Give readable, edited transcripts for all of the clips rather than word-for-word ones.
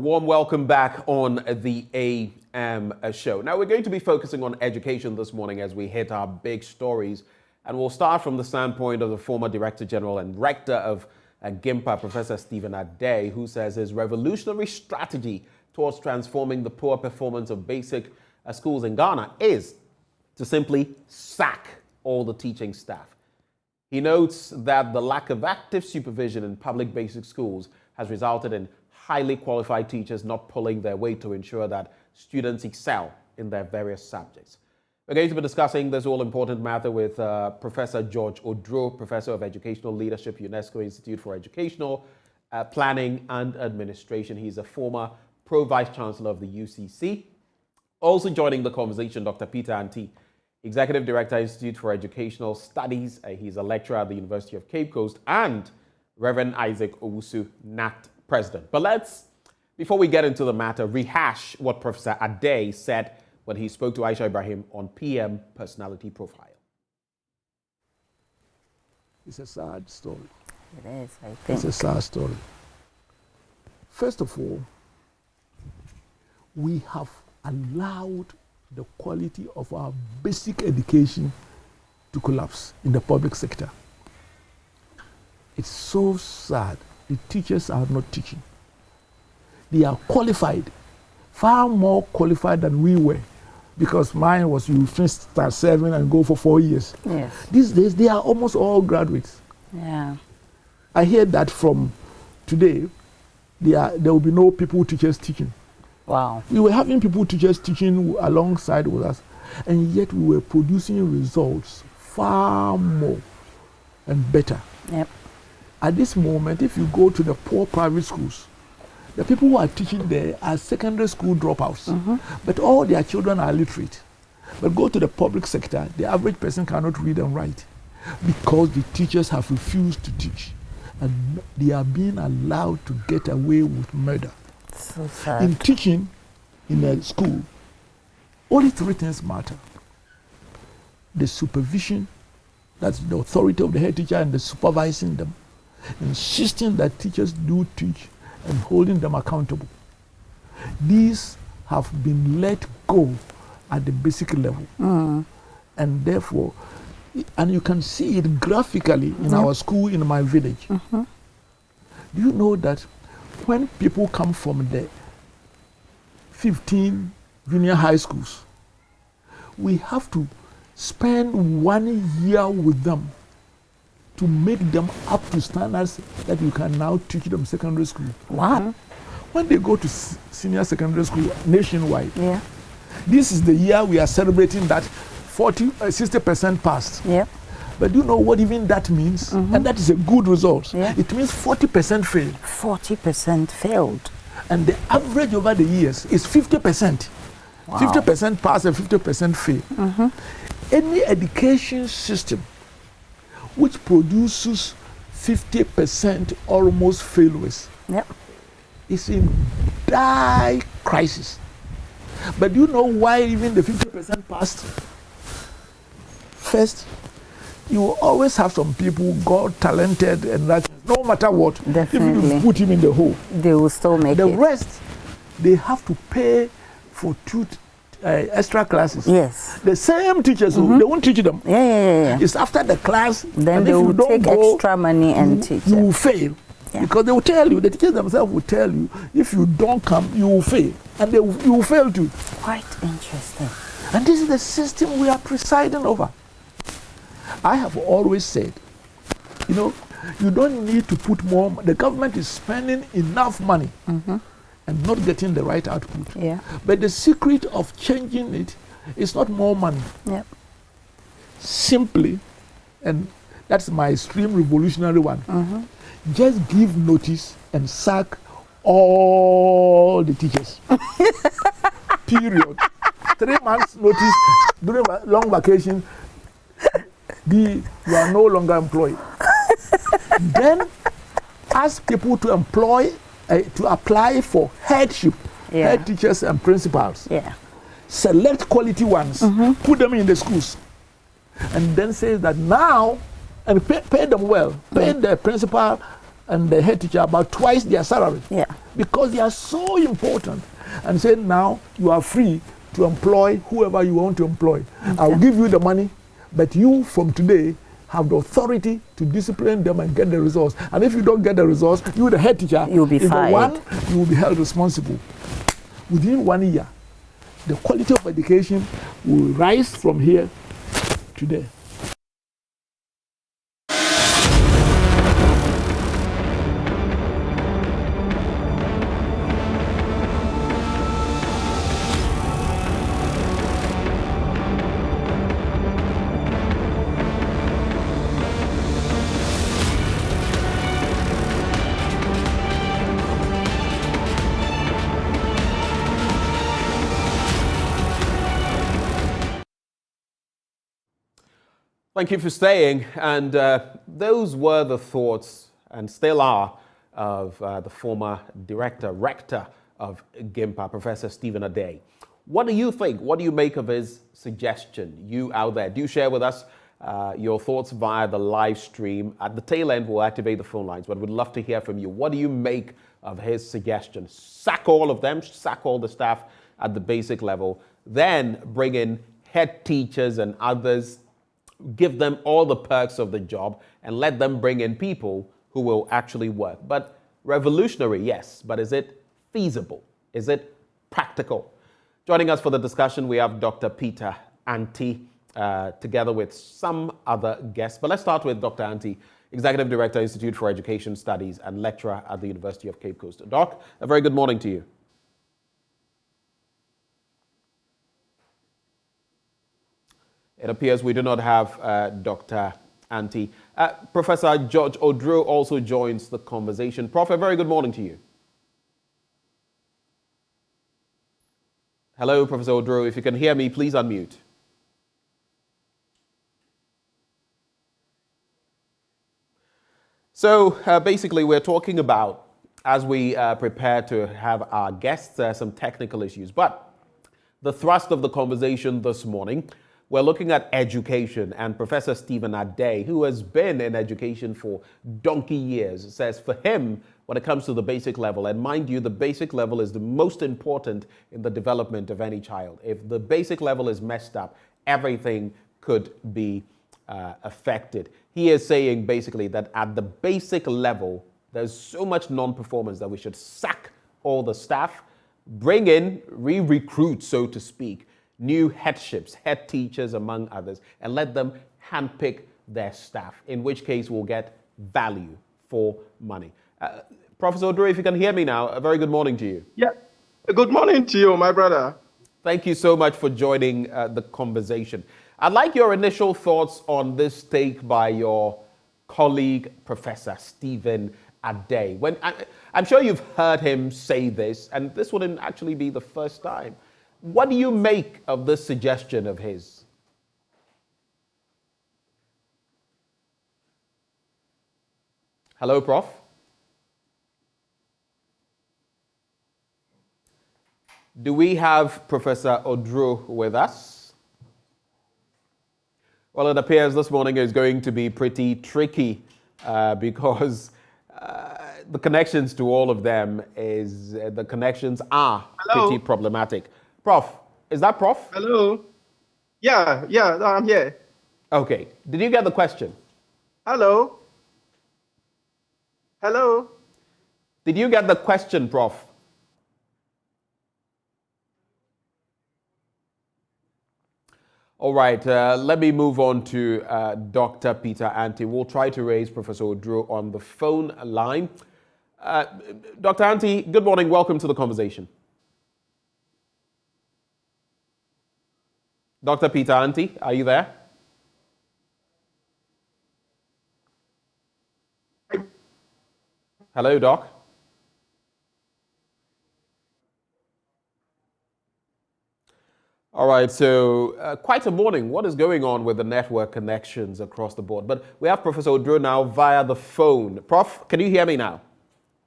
warm welcome back on the AM show. Now, we're going to be focusing on education this morning as we hit our big stories. And we'll start from the standpoint of the former Director General and Rector of GIMPA, Professor Stephen Adei, who says his revolutionary strategy towards transforming the poor performance of basic schools in Ghana is to simply sack all the teaching staff. He notes that the lack of active supervision in public basic schools has resulted in highly qualified teachers not pulling their weight to ensure that students excel in their various subjects. We're going to be discussing this all-important matter with Professor George Odro, Professor of Educational Leadership, UNESCO Institute for Educational Planning and Administration. He's a former Pro-Vice Chancellor of the UCC. Also joining the conversation, Dr. Peter Anti, Executive Director, Institute for Educational Studies. He's a lecturer at the University of Cape Coast, and Reverend Isaac Owusu, NAT President. But let's, before we get into the matter, rehash what Professor Adei said when he spoke to Aisha Ibrahim on PM Personality Profile. It's a sad story. It is, I think. It's a sad story. First of all, we have allowed the quality of our basic education to collapse in the public sector. It's so sad. The teachers are not teaching. They are qualified, far more qualified than we were, because mine was you first start serving and go for 4 years. Yes. These days, they are almost all graduates. Yeah. I hear that from today, there will be no people teachers teaching. Wow. We were having people teachers teaching alongside with us, and yet we were producing results far more and better. Yep. At this moment, if you go to the poor private schools, the people who are teaching there are secondary school dropouts, but all their children are literate. But go to the public sector, the average person cannot read and write because the teachers have refused to teach, and they are being allowed to get away with murder. So sad. In teaching in a school, only three things matter: the supervision, that's the authority of the head teacher, and the supervising them, insisting that teachers do teach, and holding them accountable. These have been let go at the basic level. And therefore, and you can see it graphically in our school in my village. Do you know that when people come from the 15 junior high schools, we have to spend 1 year with them to make them up to standards that you can now teach them secondary school. Wow. When they go to senior secondary school nationwide, Yeah. this is the year we are celebrating that 60% passed. Yep. But do you know what even that means? And that is a good result. Yeah. It means 40% fail. 40% failed. And the average over the years is 50%. Wow. 50% pass and 50% fail. Any education system which produces 50% almost failures Yep. is in dire crisis. But do you know why even the 50% passed? First, you will always have some people, God talented, and that no matter what, Definitely. if you put him in the hole, They will still make the it. rest, they have to pay for two extra classes. Yes. The same teachers, they won't teach them. Yeah. It's after the class, Then and they if you will don't take go, extra money and teach you them. will fail. Yeah. Because they will tell you, the teachers themselves will tell you, if you don't come, you will fail. And you will fail too. Quite interesting. And this is the system we are presiding over. I have always said, you don't need to put more. The government is spending enough money and not getting the right output. Yeah. But the secret of changing it is not more money. Yep. Simply, and that's my extreme revolutionary one, just give notice and sack all the teachers. Period. 3 months notice during long vacation, you are no longer employed. Then ask people to apply for headship, head teachers and principals. Yeah. Select quality ones, put them in the schools, and then say that now, and pay them well, pay the principal and the head teacher about twice their salary. Yeah. because they are so important, and say now you are free to employ whoever you want to employ. Okay. I'll give you the money, but you from today have the authority to discipline them and get the results. And if you don't get the results, you, the head teacher, you'll be fired. The one, you will be held responsible. Within 1 year, the quality of education will rise from here to there. Thank you for staying. And those were the thoughts, and still are, of the former rector of GIMPA, Professor Stephen Adei. What do you think? What do you make of his suggestion? You out there, do share with us your thoughts via the live stream. At the tail end, we'll activate the phone lines, but we'd love to hear from you. What do you make of his suggestion? Sack all of them, sack all the staff at the basic level, then bring in head teachers and others, give them all the perks of the job, and let them bring in people who will actually work. But revolutionary, yes, but is it feasible? Is it practical? Joining us for the discussion, we have Dr. Peter Anti, together with some other guests. But let's start with Dr. Anti, Executive Director, Institute for Education Studies and lecturer at the University of Cape Coast. Doc, a very good morning to you. It appears we do not have Dr. Anti. Professor George Odro also joins the conversation. Prof, a very good morning to you. Hello, Professor Odro. If you can hear me, please unmute. So basically, we're talking about, as we prepare to have our guests, some technical issues. But the thrust of the conversation this morning, we're looking at education, and Professor Stephen Adei, who has been in education for donkey years, says for him, when it comes to the basic level, and mind you, the basic level is the most important in the development of any child. If the basic level is messed up, everything could be affected. He is saying basically that at the basic level, there's so much non-performance that we should sack all the staff, bring in, re-recruit, so to speak, new headships, head teachers, among others, and let them handpick their staff, in which case we'll get value for money. Professor Odro, if you can hear me now, a very good morning to you. Yeah, good morning to you, my brother. Thank you so much for joining the conversation. I'd like your initial thoughts on this take by your colleague, Professor Stephen Adei. I'm sure you've heard him say this, and this wouldn't actually be the first time. What do you make of this suggestion of his? Hello, Prof. Do we have Professor Odro with us? Well, it appears this morning is going to be pretty tricky because the connections to all of them the connections are pretty problematic. Prof, is that Prof? Hello. Yeah, I'm here. Okay. Did you get the question? Hello. Hello. Did you get the question, Prof? All right, let me move on to Dr. Peter Anti. We'll try to raise Professor Odro on the phone line. Dr. Anti, good morning. Welcome to the conversation. Dr. Peter Anti, are you there? Hello, Doc. All right, so quite a morning. What is going on with the network connections across the board? But we have Professor Odro now via the phone. Prof, can you hear me now?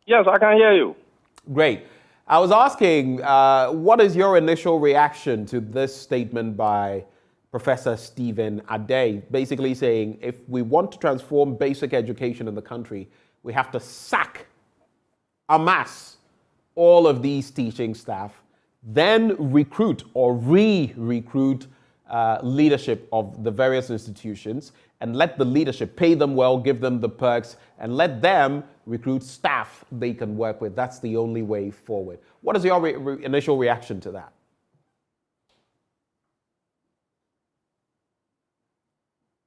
Yes, I can hear you. Great. I was asking, what is your initial reaction to this statement by Professor Stephen Adei, basically saying if we want to transform basic education in the country, we have to sack en masse all of these teaching staff, then recruit or re-recruit leadership of the various institutions, and let the leadership pay them well, give them the perks, and let them recruit staff they can work with. That's the only way forward. What is your initial reaction to that?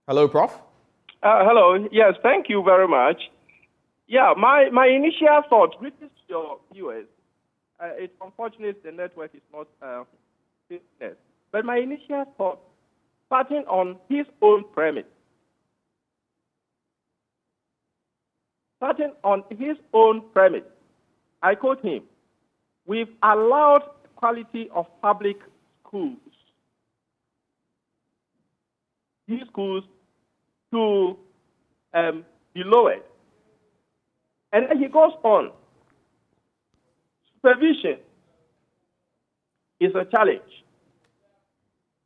Hello, Prof. Hello. Yes, thank you very much. Yeah, my initial thought, greetings to your viewers. It's unfortunate the network is not business. But my initial thought, starting on his own premise, I quote him, we've allowed quality of public schools, these schools, to be lowered. And then he goes on, supervision is a challenge.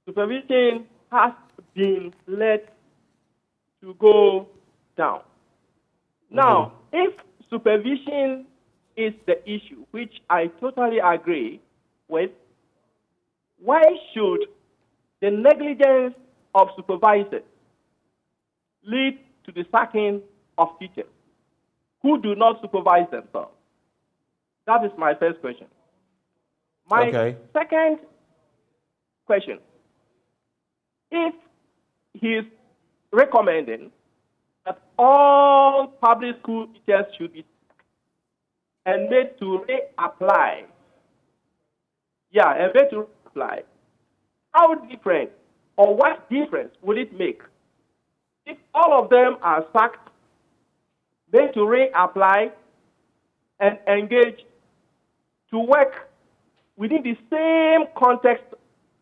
Supervision has been led to go down. Now, if supervision is the issue, which I totally agree with, why should the negligence of supervisors lead to the sacking of teachers who do not supervise themselves? That is my first question. My second question, if he is recommending that all public school teachers should be and made to reapply, how different or what difference would it make if all of them are sacked, made to reapply, and engage to work within the same context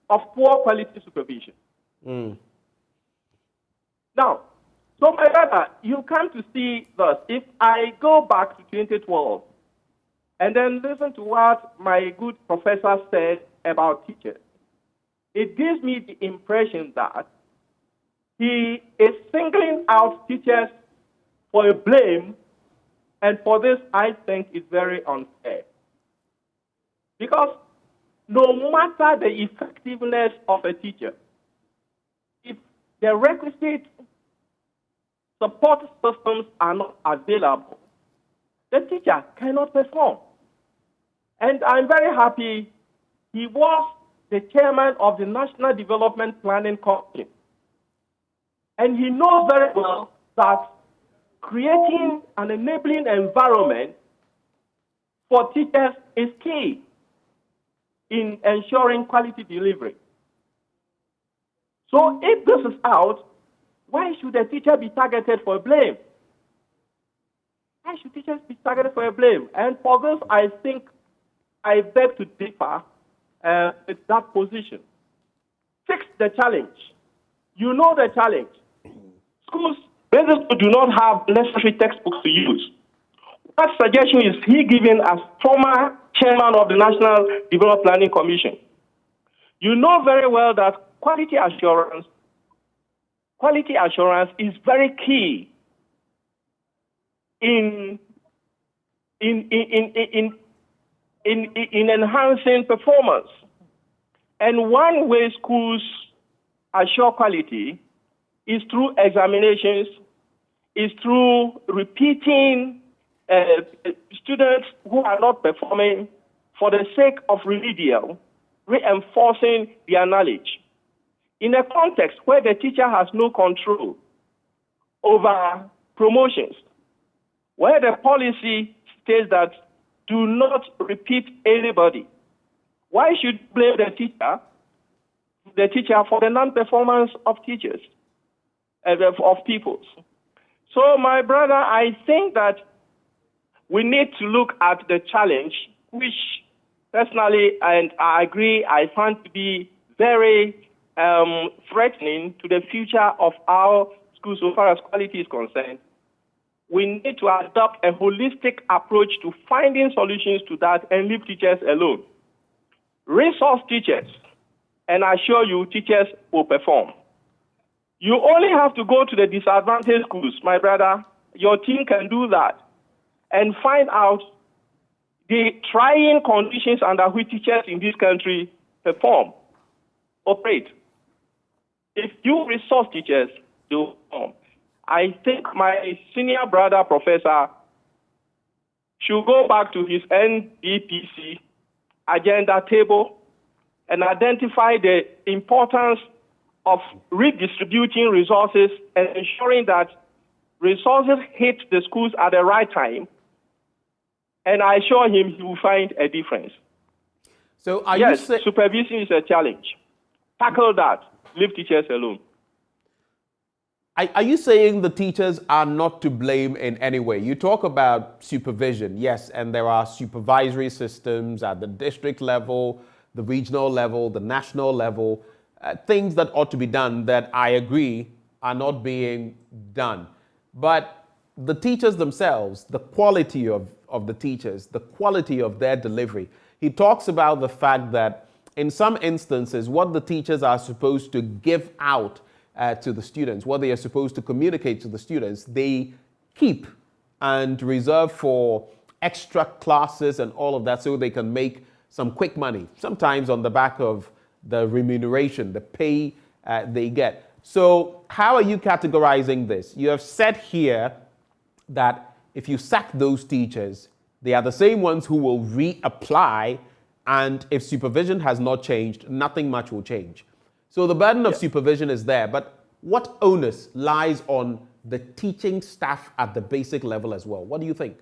of poor quality supervision? Now, so my brother, you come to see this. If I go back to 2012 and then listen to what my good professor said about teachers, it gives me the impression that he is singling out teachers for a blame, and for this, I think it's very unfair. Because no matter the effectiveness of a teacher, if the requisite support systems are not available, the teacher cannot perform. And I'm very happy he was the chairman of the National Development Planning Commission. And he knows very well that creating an enabling environment for teachers is key in ensuring quality delivery. So if this is out, why should a teacher be targeted for blame? Why should teachers be targeted for a blame? And for this, I think I beg to differ with that position. Fix the challenge. You know the challenge. Schools basically do not have necessary textbooks to use. What suggestion is he giving as former chairman of the National Development Planning Commission? You know very well that quality assurance is very key in enhancing performance. And one way schools assure quality is through examinations, is through repeating students who are not performing for the sake of remedial, reinforcing their knowledge. In a context where the teacher has no control over promotions, where the policy states that do not repeat anybody, why should you blame the teacher for the non-performance of teachers, of pupils? So, my brother, I think that we need to look at the challenge, which personally, and I agree, I find to be very threatening to the future of our schools so far as quality is concerned. We need to adopt a holistic approach to finding solutions to that and leave teachers alone. Resource teachers, and I assure you, teachers will perform. You only have to go to the disadvantaged schools, my brother. Your team can do that and find out, the trying conditions under which teachers in this country operate. If you resource teachers, they will perform. I think my senior brother, professor, should go back to his NDPC agenda table and identify the importance of redistributing resources and ensuring that resources hit the schools at the right time. And I assure him he will find a difference. So are yes, you saying supervision is a challenge. Tackle that. Leave teachers alone. Are you saying the teachers are not to blame in any way? You talk about supervision, yes, and there are supervisory systems at the district level, the regional level, the national level, things that ought to be done that I agree are not being done. But the teachers themselves, the quality of the teachers, the quality of their delivery, he talks about the fact that in some instances, what the teachers are supposed to give out to the students, what they are supposed to communicate to the students, they keep and reserve for extra classes and all of that so they can make some quick money, sometimes on the back of the remuneration, the pay they get. So how are you categorizing this? You have said here that if you sack those teachers, they are the same ones who will reapply, and if supervision has not changed, nothing much will change. So the burden of supervision is there, but what onus lies on the teaching staff at the basic level as well? What do you think?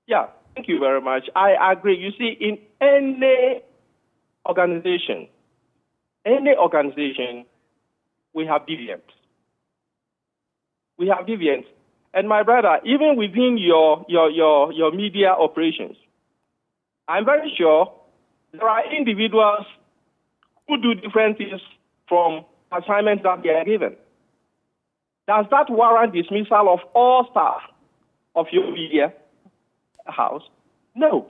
Yeah, thank you very much. I agree. You see, in any organization, we have deviants. We have deviants. And my brother, even within your media operations, I'm very sure there are individuals who do different things from assignments that they are given. Does that warrant dismissal of all staff of your media house? No.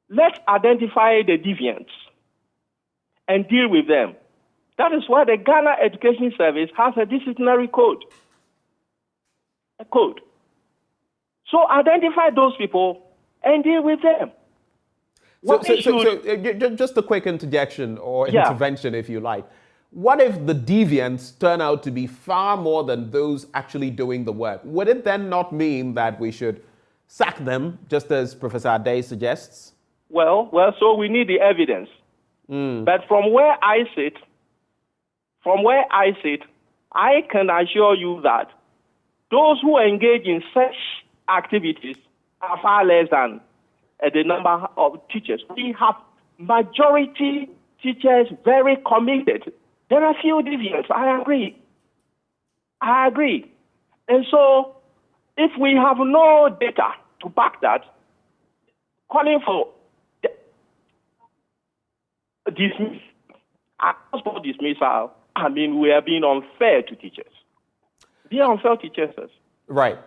Let's identify the deviants and deal with them. That is why the Ghana Education Service has a disciplinary code. A code. So identify those people and deal with them. Just a quick interjection or intervention, if you like. What if the deviants turn out to be far more than those actually doing the work? Would it then not mean that we should sack them, just as Professor Adei suggests? Well, so we need the evidence. But from where I sit, I can assure you that those who engage in such activities are far less than the number of teachers. We have majority teachers very committed. There are few deviants. I agree. And so, if we have no data to back that, calling for dismissal, I mean, we are being unfair to teachers. Be unfair to teachers. Right.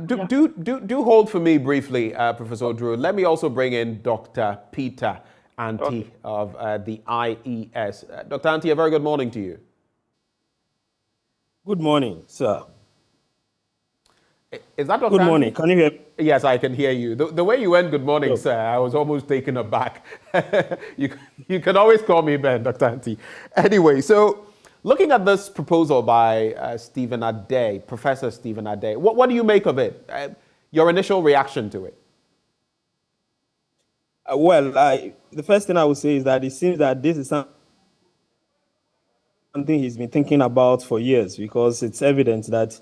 Do hold for me briefly, Professor Drew. Let me also bring in Dr. Peter Anti of the IES. Dr. Anti, a very good morning to you. Good morning, sir. Is that Dr. Good morning. Anti? Can you hear me? Yes, I can hear you. The way you went, good morning, sir, I was almost taken aback. you can always call me Ben, Dr. Anti. Anyway, so looking at this proposal by Stephen Adei, Professor Stephen Adei, what do you make of it? Your initial reaction to it? The first thing I would say is that it seems that this is something he's been thinking about for years, because it's evident that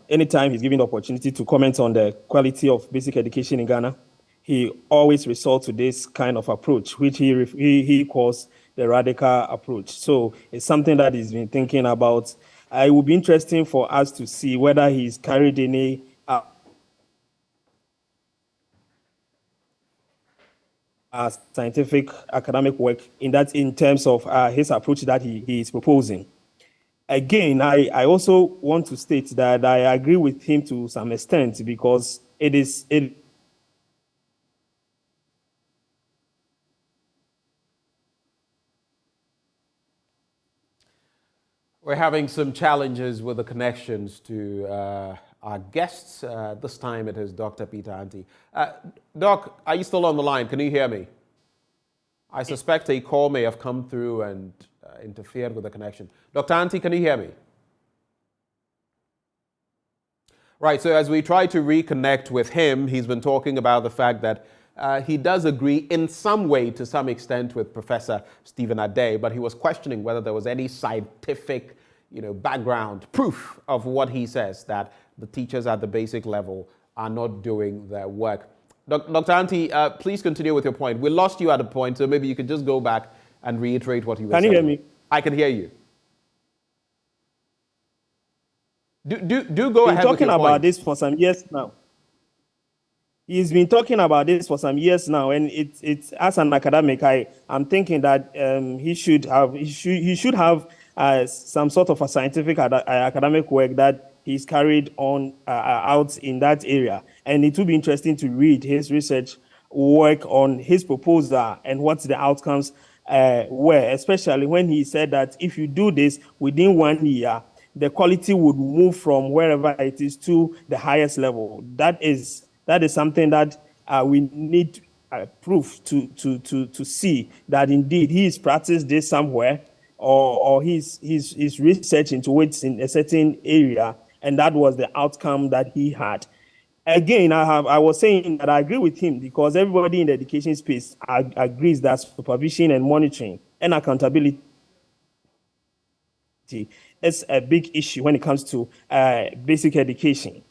anytime he's given the opportunity to comment on the quality of basic education in Ghana, he always resorts to this kind of approach, which he calls the radical approach. So it's something that he's been thinking about. It would be interesting for us to see whether he's carried any scientific academic work in terms of his approach that he is proposing. Again, I also want to state that I agree with him to some extent, because it We're having some challenges with the connections to our guests. This time it is Dr. Peter Anti. Doc, are you still on the line? Can you hear me? I suspect a call may have come through and interfered with the connection. Dr. Anti, can you hear me? Right, so as we try to reconnect with him, he's been talking about the fact that he does agree in some way, to some extent, with Professor Stephen Adei, but he was questioning whether there was any scientific, background proof of what he says, that the teachers at the basic level are not doing their work. Dr. Anti, please continue with your point. We lost you at a point, so maybe you could just go back and reiterate what you were saying. Can you hear me? I can hear you. Do go ahead with your point. He's talking about this for some years now. He's been talking about this for some years now, and it's as an academic, I'm thinking that he should have some sort of a scientific academic work that he's carried on out in that area, and it will be interesting to read his research work on his proposal and what the outcomes were, especially when he said that if you do this within 1 year, the quality would move from wherever it is to the highest level. That is something that we need proof to see that indeed he has practiced this somewhere, or he's research into it in a certain area, and that was the outcome that he had. Again, I was saying that I agree with him, because everybody in the education space agrees that supervision and monitoring and accountability is a big issue when it comes to basic education.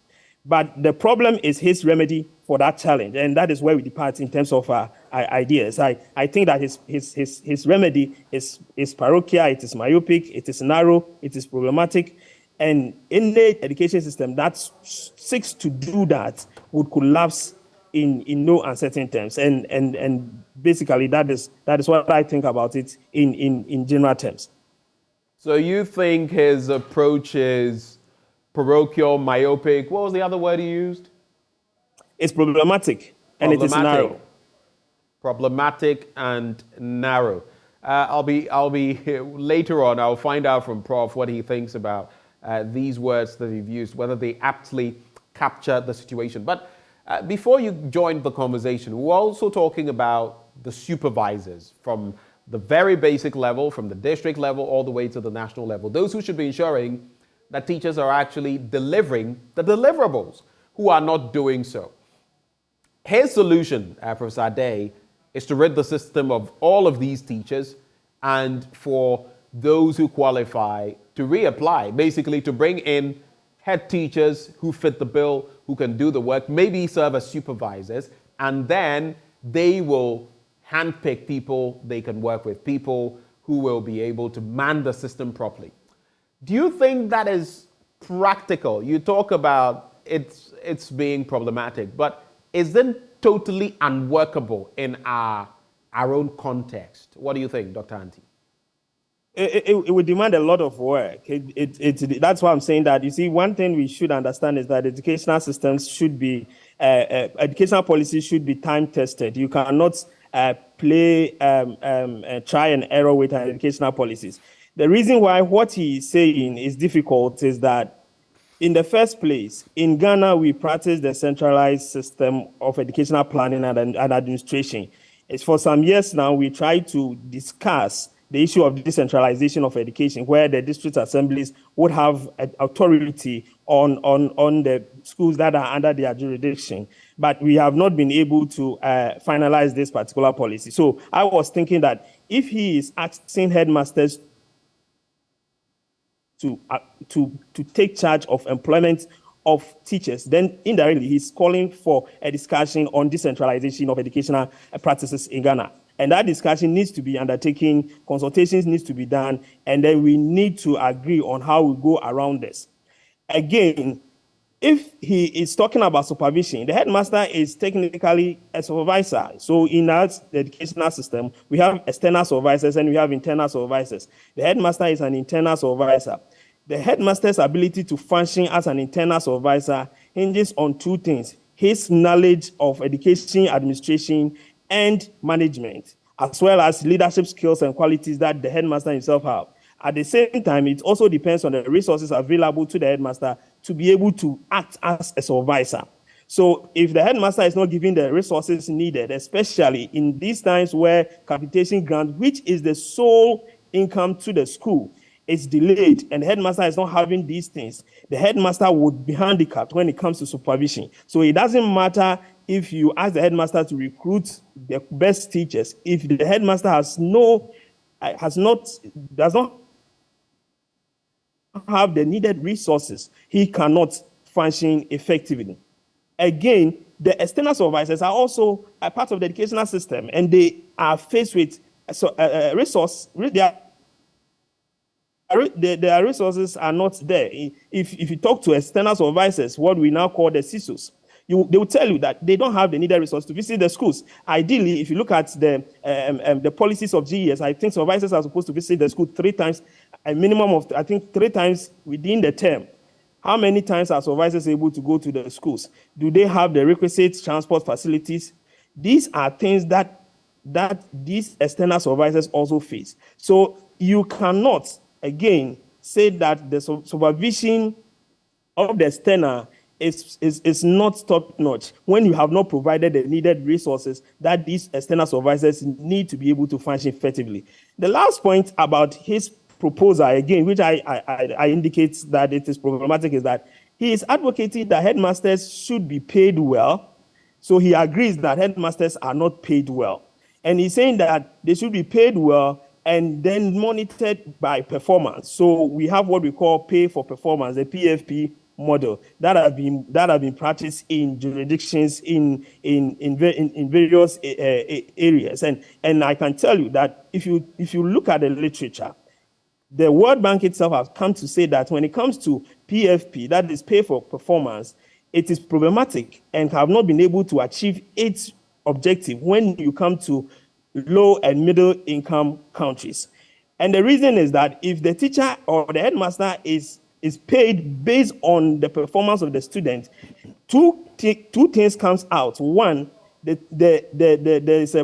But the problem is his remedy for that challenge, and that is where we depart in terms of ideas. I think that his remedy is parochial, it is myopic, it is narrow, it is problematic, and in the education system that seeks to do that would collapse in no uncertain terms. And basically that is what I think about it in general terms. So you think his approach is parochial, myopic? What was the other word he used? It's problematic, and it is narrow. Problematic and narrow. I'll be later on. I'll find out from Prof what he thinks about these words that he've used, whether they aptly capture the situation. But before you joined the conversation, we're also talking about the supervisors from the very basic level, from the district level all the way to the national level. Those who should be ensuring that teachers are actually delivering the deliverables, who are not doing so. His solution, Professor Adei, is to rid the system of all of these teachers, and for those who qualify to reapply, basically to bring in head teachers who fit the bill, who can do the work, maybe serve as supervisors, and then they will handpick people they can work with, people who will be able to man the system properly. Do you think that is practical? You talk about it's being problematic, but is it totally unworkable in our own context? What do you think, Dr. Anti? It would demand a lot of work. That's why I'm saying that. You see, one thing we should understand is that educational systems should be, educational policies should be time tested. You cannot play try and error with educational policies. The reason why what he is saying is difficult is that, in the first place, in Ghana, we practice the centralized system of educational planning and administration. It's for some years now, we try to discuss the issue of decentralization of education, where the district assemblies would have authority on the schools that are under their jurisdiction. But we have not been able to finalize this particular policy. So I was thinking that if he is asking headmasters to take charge of employment of teachers, then indirectly he's calling for a discussion on decentralization of educational practices in Ghana. And that discussion needs to be undertaken, consultations needs to be done, and then we need to agree on how we go around this. Again, if he is talking about supervision, the headmaster is technically a supervisor. So in our educational system, we have external supervisors and we have internal supervisors. The headmaster is an internal supervisor. The headmaster's ability to function as an internal supervisor hinges on two things: his knowledge of education administration and management, as well as leadership skills and qualities that the headmaster himself have. At the same time, it also depends on the resources available to the headmaster to be able to act as a supervisor. So if the headmaster is not giving the resources needed, especially in these times where capitation grant, which is the sole income to the school, is delayed and the headmaster is not having these things, the headmaster would be handicapped when it comes to supervision. So it doesn't matter if you ask the headmaster to recruit the best teachers, if the headmaster does not have the needed resources, he cannot function effectively. Again, the external supervisors are also a part of the educational system, and they are faced with their resources are not there. If you talk to external supervisors, what we now call the CISOs, they will tell you that they don't have the needed resources to visit the schools. Ideally, if you look at the policies of GES, I think supervisors are supposed to visit the school 3 times, a minimum of, I think, 3 times within the term. How many times are supervisors able to go to the schools? Do they have the requisite transport facilities? These are things that these external supervisors also face. So you cannot, again, say that the supervision of the external is not top-notch when you have not provided the needed resources that these external supervisors need to be able to function effectively. The last point about his proposal, again, which I indicate that it is problematic, is that he is advocating that headmasters should be paid well. So he agrees that headmasters are not paid well. And he's saying that they should be paid well and then monitored by performance. So we have what we call pay for performance, the PFP model that have been practiced in jurisdictions in various areas. And I can tell you that if you look at the literature, the World Bank itself has come to say that when it comes to PFP, that is pay for performance, it is problematic and have not been able to achieve its objective when you come to low and middle income countries. And the reason is that if the teacher or the headmaster is paid based on the performance of the student, two things comes out. One, there's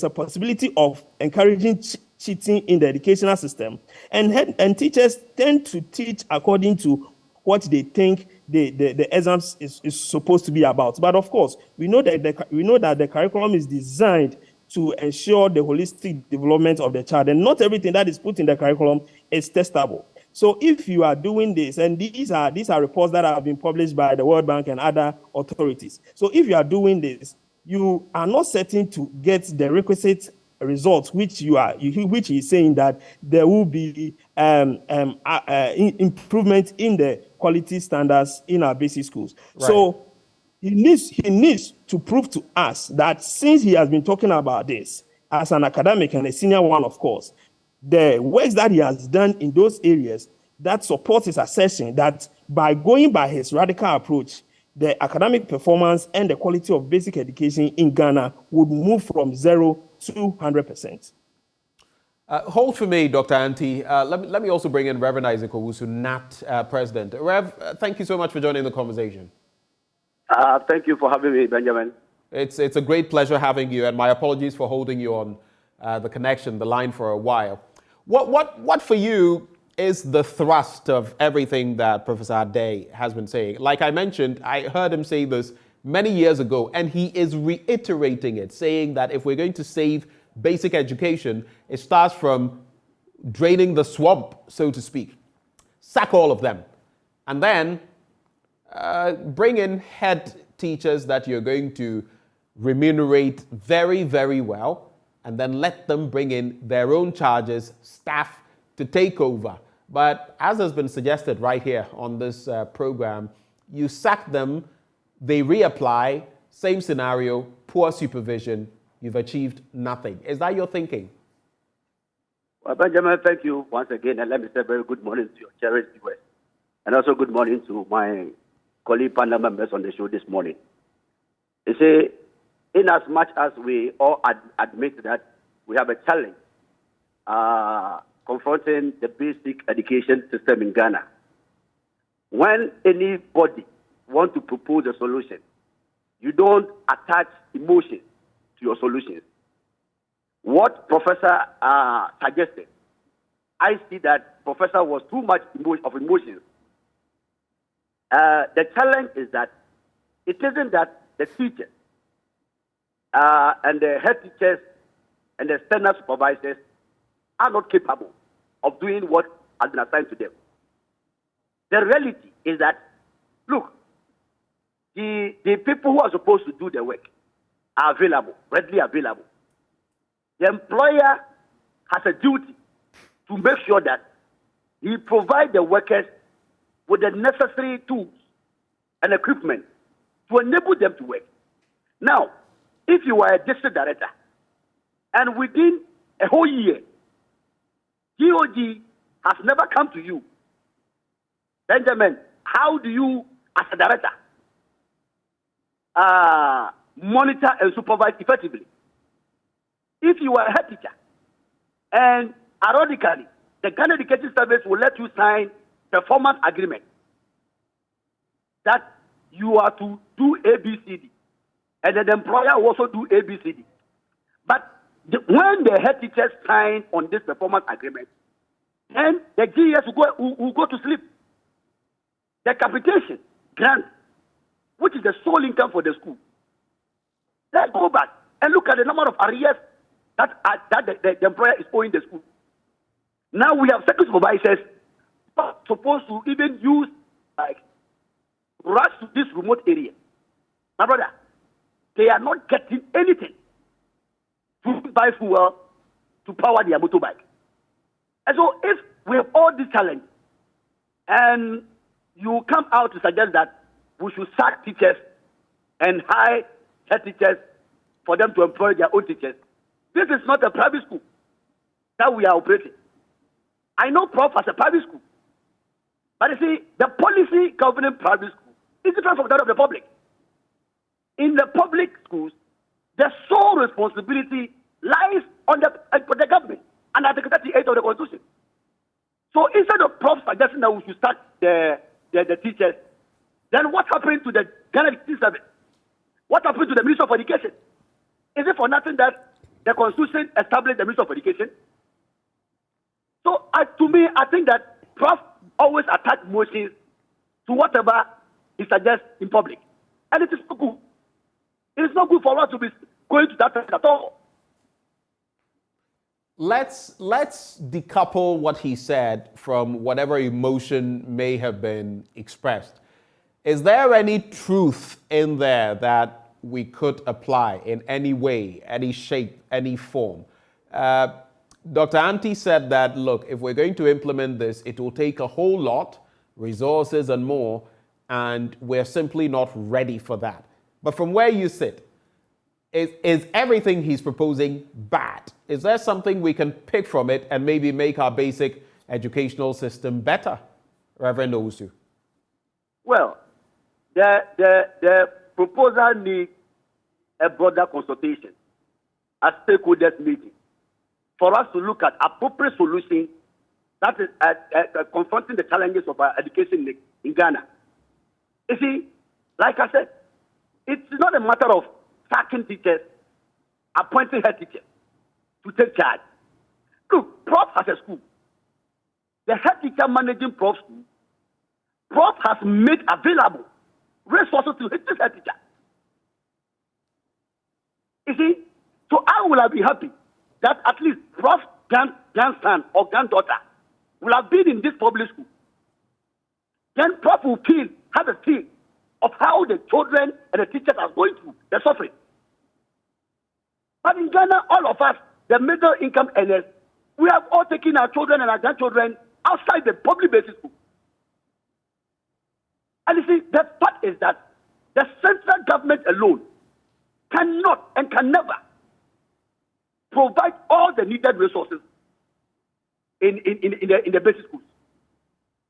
a possibility of encouraging cheating in the educational system, and teachers tend to teach according to what they think the exams is supposed to be about. But of course, we know that the curriculum is designed to ensure the holistic development of the child, and not everything that is put in the curriculum is testable. So if you are doing this, and these are reports that have been published by the World Bank and other authorities. So if you are doing this, you are not certain to get the requisite results, which he is saying that there will be improvement in the quality standards in our basic schools. Right. So he needs to prove to us that since he has been talking about this as an academic and a senior one, of course, the works that he has done in those areas that supports his assertion that by going by his radical approach, the academic performance and the quality of basic education in Ghana would move from 0 to 100%. Hold for me, Dr. Anti. Let me also bring in Reverend Isaac Owusu, NAT President. Rev, thank you so much for joining the conversation. Thank you for having me, Benjamin. It's a great pleasure having you, and my apologies for holding you on the line for a while. What for you is the thrust of everything that Professor Adei has been saying? Like I mentioned, I heard him say this many years ago, and he is reiterating it, saying that if we're going to save basic education, it starts from draining the swamp, so to speak. Sack all of them. And then bring in head teachers that you're going to remunerate very, very well, and then let them bring in their own charges, staff to take over. But as has been suggested right here on this program, you sack them, they reapply, same scenario, poor supervision, you've achieved nothing. Is that your thinking? Well, Benjamin, thank you once again, and let me say very good morning to your cherished viewers, and also good morning to my colleague panel members on the show this morning. You see, in as much as we all admit that we have a challenge confronting the basic education system in Ghana, when anybody wants to propose a solution, you don't attach emotion to your solutions. What Professor suggested I see that professor was too much of emotions. The challenge is that it isn't that the teachers and the head teachers and the standard supervisors are not capable of doing what has been assigned to them. The reality is that, look, the people who are supposed to do the work are available, readily available. The employer has a duty to make sure that he provides the workers with the necessary tools and equipment to enable them to work. Now, if you are a district director and within a whole year, GOG has never come to you, Benjamin, how do you, as a director, monitor and supervise effectively? If you are a head teacher and ironically, the Ghana Education Service will let you sign performance agreement that you are to do ABCD, and then the employer will also do ABCD. But when the head teachers sign on this performance agreement, then the GES will go to sleep. The capitation grant, which is the sole income for the school, let's go back and look at the number of arrears that the employer is owing the school. Now we have second supervisors supposed to even use rush to this remote area. My brother, they are not getting anything to buy fuel to power their motorbike. And so if we have all these challenges and you come out to suggest that we should sack teachers and hire head teachers for them to employ their own teachers, this is not a private school that we are operating. I know Prof as a private school. But you see, the policy governing private school is different from that of the public. In the public schools, the sole responsibility lies on the government and Article 38 of the Constitution. So instead of Prof suggesting that we should start the teachers, then what happened to the Ghana Education Service? What happened to the Ministry of Education? Is it for nothing that the Constitution established the Ministry of Education? So to me, I think that Prof always attach motions to whatever he suggests in public. And it is not good. It is not good for us to be going to that at all. Let's decouple what he said from whatever emotion may have been expressed. Is there any truth in there that we could apply in any way, any shape, any form? Dr. Anti said that, look, if we're going to implement this, it will take a whole lot, resources and more, and we're simply not ready for that. But from where you sit, is everything he's proposing bad? Is there something we can pick from it and maybe make our basic educational system better, Reverend Owusu? Well, the proposal needs a broader consultation, a stakeholders meeting, for us to look at appropriate solutions that is confronting the challenges of our education in Ghana. You see, like I said, it's not a matter of sacking teachers, appointing head teachers to take charge. Look, Prof has a school. The head teacher managing Prof school, Prof has made available resources to his head teacher. You see, so I will be happy that at least Prof's grandson or granddaughter will have been in this public school. Then Prof will have a feel of how the children and the teachers are going through the suffering. But in Ghana, all of us, the middle income earners, we have all taken our children and our grandchildren outside the public basic school. And you see, the fact is that the central government alone cannot and can never provide all the needed resources in the basic schools.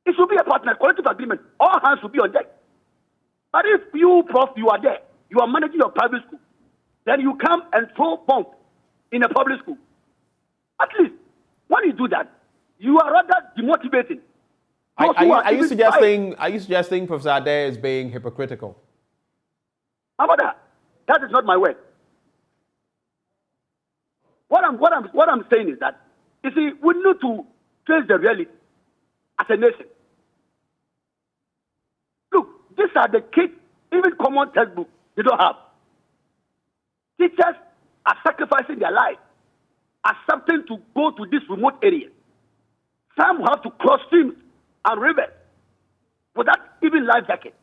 It should be a partner collective agreement. All hands should be on deck. But if you, Prof, you are there, you are managing your private school, then you come and throw bomb in a public school. At least when you do that, you are rather demotivating. Are you suggesting Professor Adei is being hypocritical? How about that? That is not my word. What I'm saying is that, you see, we need to face the reality as a nation. Look, these are the kids, even common textbook, they don't have. Teachers are sacrificing their life, accepting to go to this remote area. Some have to cross streams and rivers without even life jacket.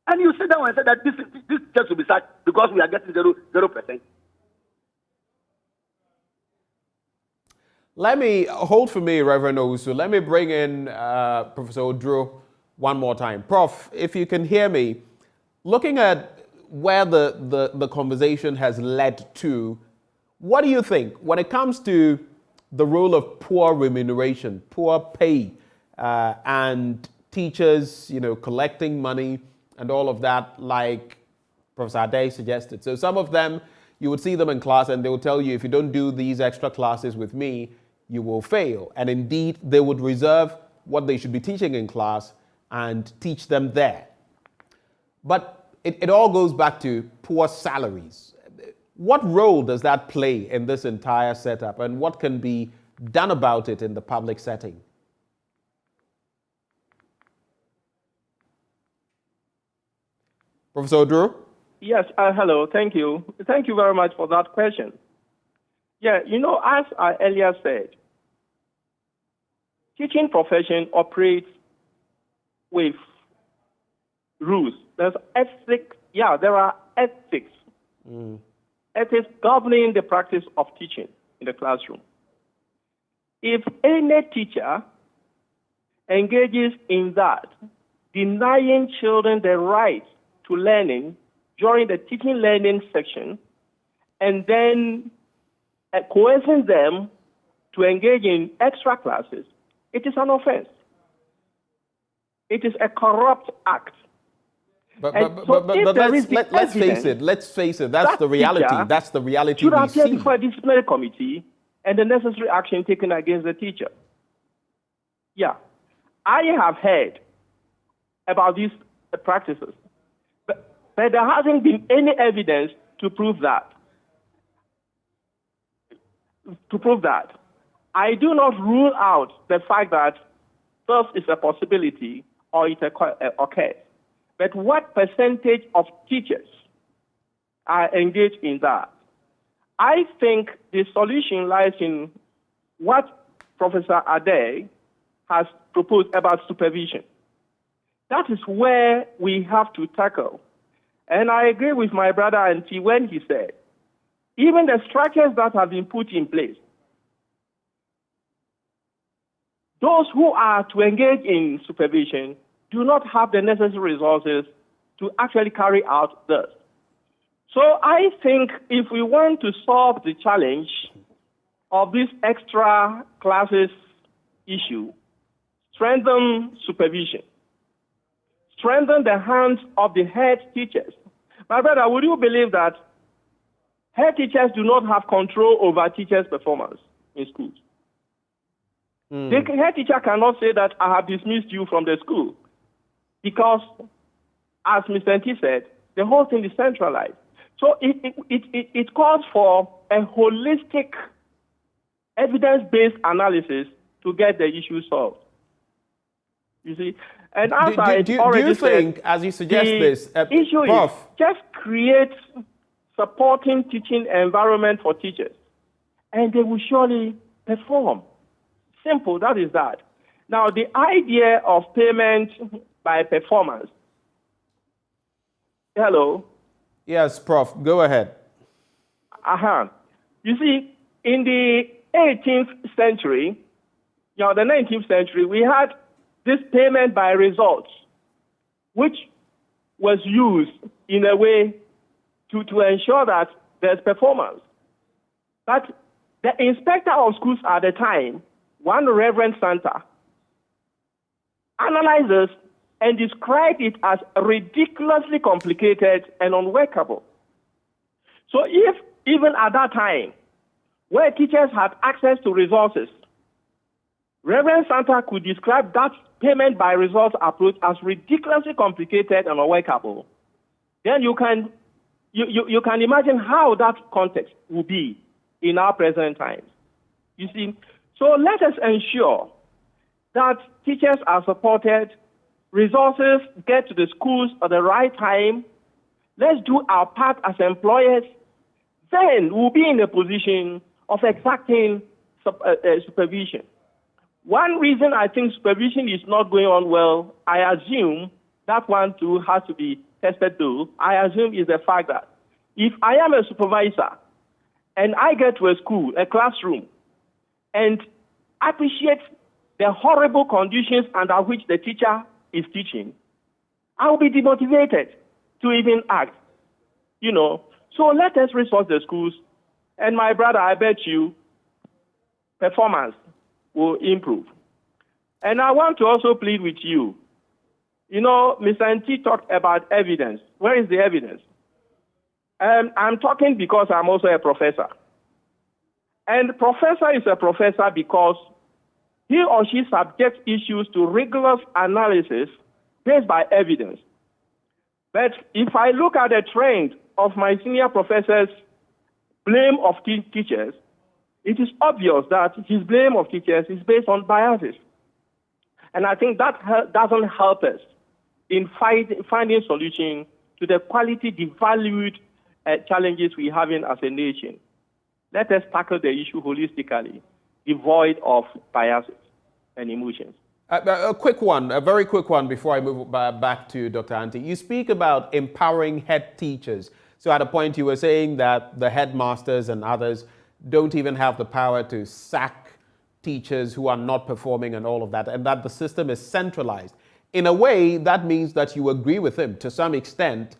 And you sit down and say that this just will be such because we are getting 0%. Let me hold for me, Reverend Owusu. Let me bring in Professor Odro one more time. Prof, if you can hear me, looking at where the conversation has led to, what do you think when it comes to the role of poor remuneration, poor pay, and teachers, collecting money and all of that, like Professor Adei suggested? So some of them, you would see them in class and they will tell you, if you don't do these extra classes with me, you will fail. And indeed, they would reserve what they should be teaching in class and teach them there. But it all goes back to poor salaries. What role does that play in this entire setup, and what can be done about it in the public setting? Professor Odro? Yes, hello, thank you. Thank you very much for that question. Yeah, as I earlier said, teaching profession operates with rules. There's ethics. Yeah, there are ethics. Ethics governing the practice of teaching in the classroom. If any teacher engages in that, denying children the right to learning during the teaching learning section, and then coercing them to engage in extra classes, it is an offense. It is a corrupt act. But let's face it. Let's face it. That's the reality. That's the reality we see. Should appear before a disciplinary committee and the necessary action taken against the teacher. Yeah, I have heard about these practices, but there hasn't been any evidence to prove that. I do not rule out the fact that this is a possibility or it occurs. But what percentage of teachers are engaged in that? I think the solution lies in what Professor Adei has proposed about supervision. That is where we have to tackle. And I agree with my brother Auntie when he said, even the structures that have been put in place, those who are to engage in supervision do not have the necessary resources to actually carry out this. So I think if we want to solve the challenge of this extra classes issue, strengthen supervision, strengthen the hands of the head teachers. My brother, would you believe that head teachers do not have control over teachers' performance in schools? The head teacher cannot say that I have dismissed you from the school because, as Mr. Nti said, the whole thing is centralized. So it calls for a holistic, evidence-based analysis to get the issue solved. You see? And as do you think, as you suggest this, issue Prof, is just create supporting teaching environment for teachers, and they will surely perform. Simple, that is that. Now, the idea of payment by performance. Hello? Yes, Prof, go ahead. You see, in the 18th century, the 19th century, we had this payment by results, which was used in a way to ensure that there's performance. But the inspector of schools at the time, one Reverend Santa, analyzes and described it as ridiculously complicated and unworkable. So if even at that time, where teachers had access to resources, Reverend Santa could describe that payment by results approach as ridiculously complicated and unworkable, then you can imagine how that context will be in our present times. You see, So let us ensure that teachers are supported, resources get to the schools at the right time. Let's do our part as employers. Then we'll be in a position of exacting supervision. One reason I think supervision is not going on well, I assume that one too has to be tested though. I assume is the fact that if I am a supervisor and I get to a school, a classroom, and appreciate the horrible conditions under which the teacher is teaching, I will be demotivated to even act. So let us resource the schools, and my brother, I bet you, performance will improve. And I want to also plead with you. Mr. Nti talked about evidence. Where is the evidence? I'm talking because I'm also a professor. And professor is a professor because he or she subjects issues to rigorous analysis based by evidence. But if I look at the trend of my senior professors' blame of teachers, it is obvious that his blame of teachers is based on biases. And I think that doesn't help us in finding solutions to the quality devalued challenges we have as a nation. Let us tackle the issue holistically, devoid of biases and emotions. A quick one, a very quick one before I move back to Dr. Adei. You speak about empowering head teachers. So at a point you were saying that the headmasters and others don't even have the power to sack teachers who are not performing and all of that, and that the system is centralized. In a way, that means that you agree with him to some extent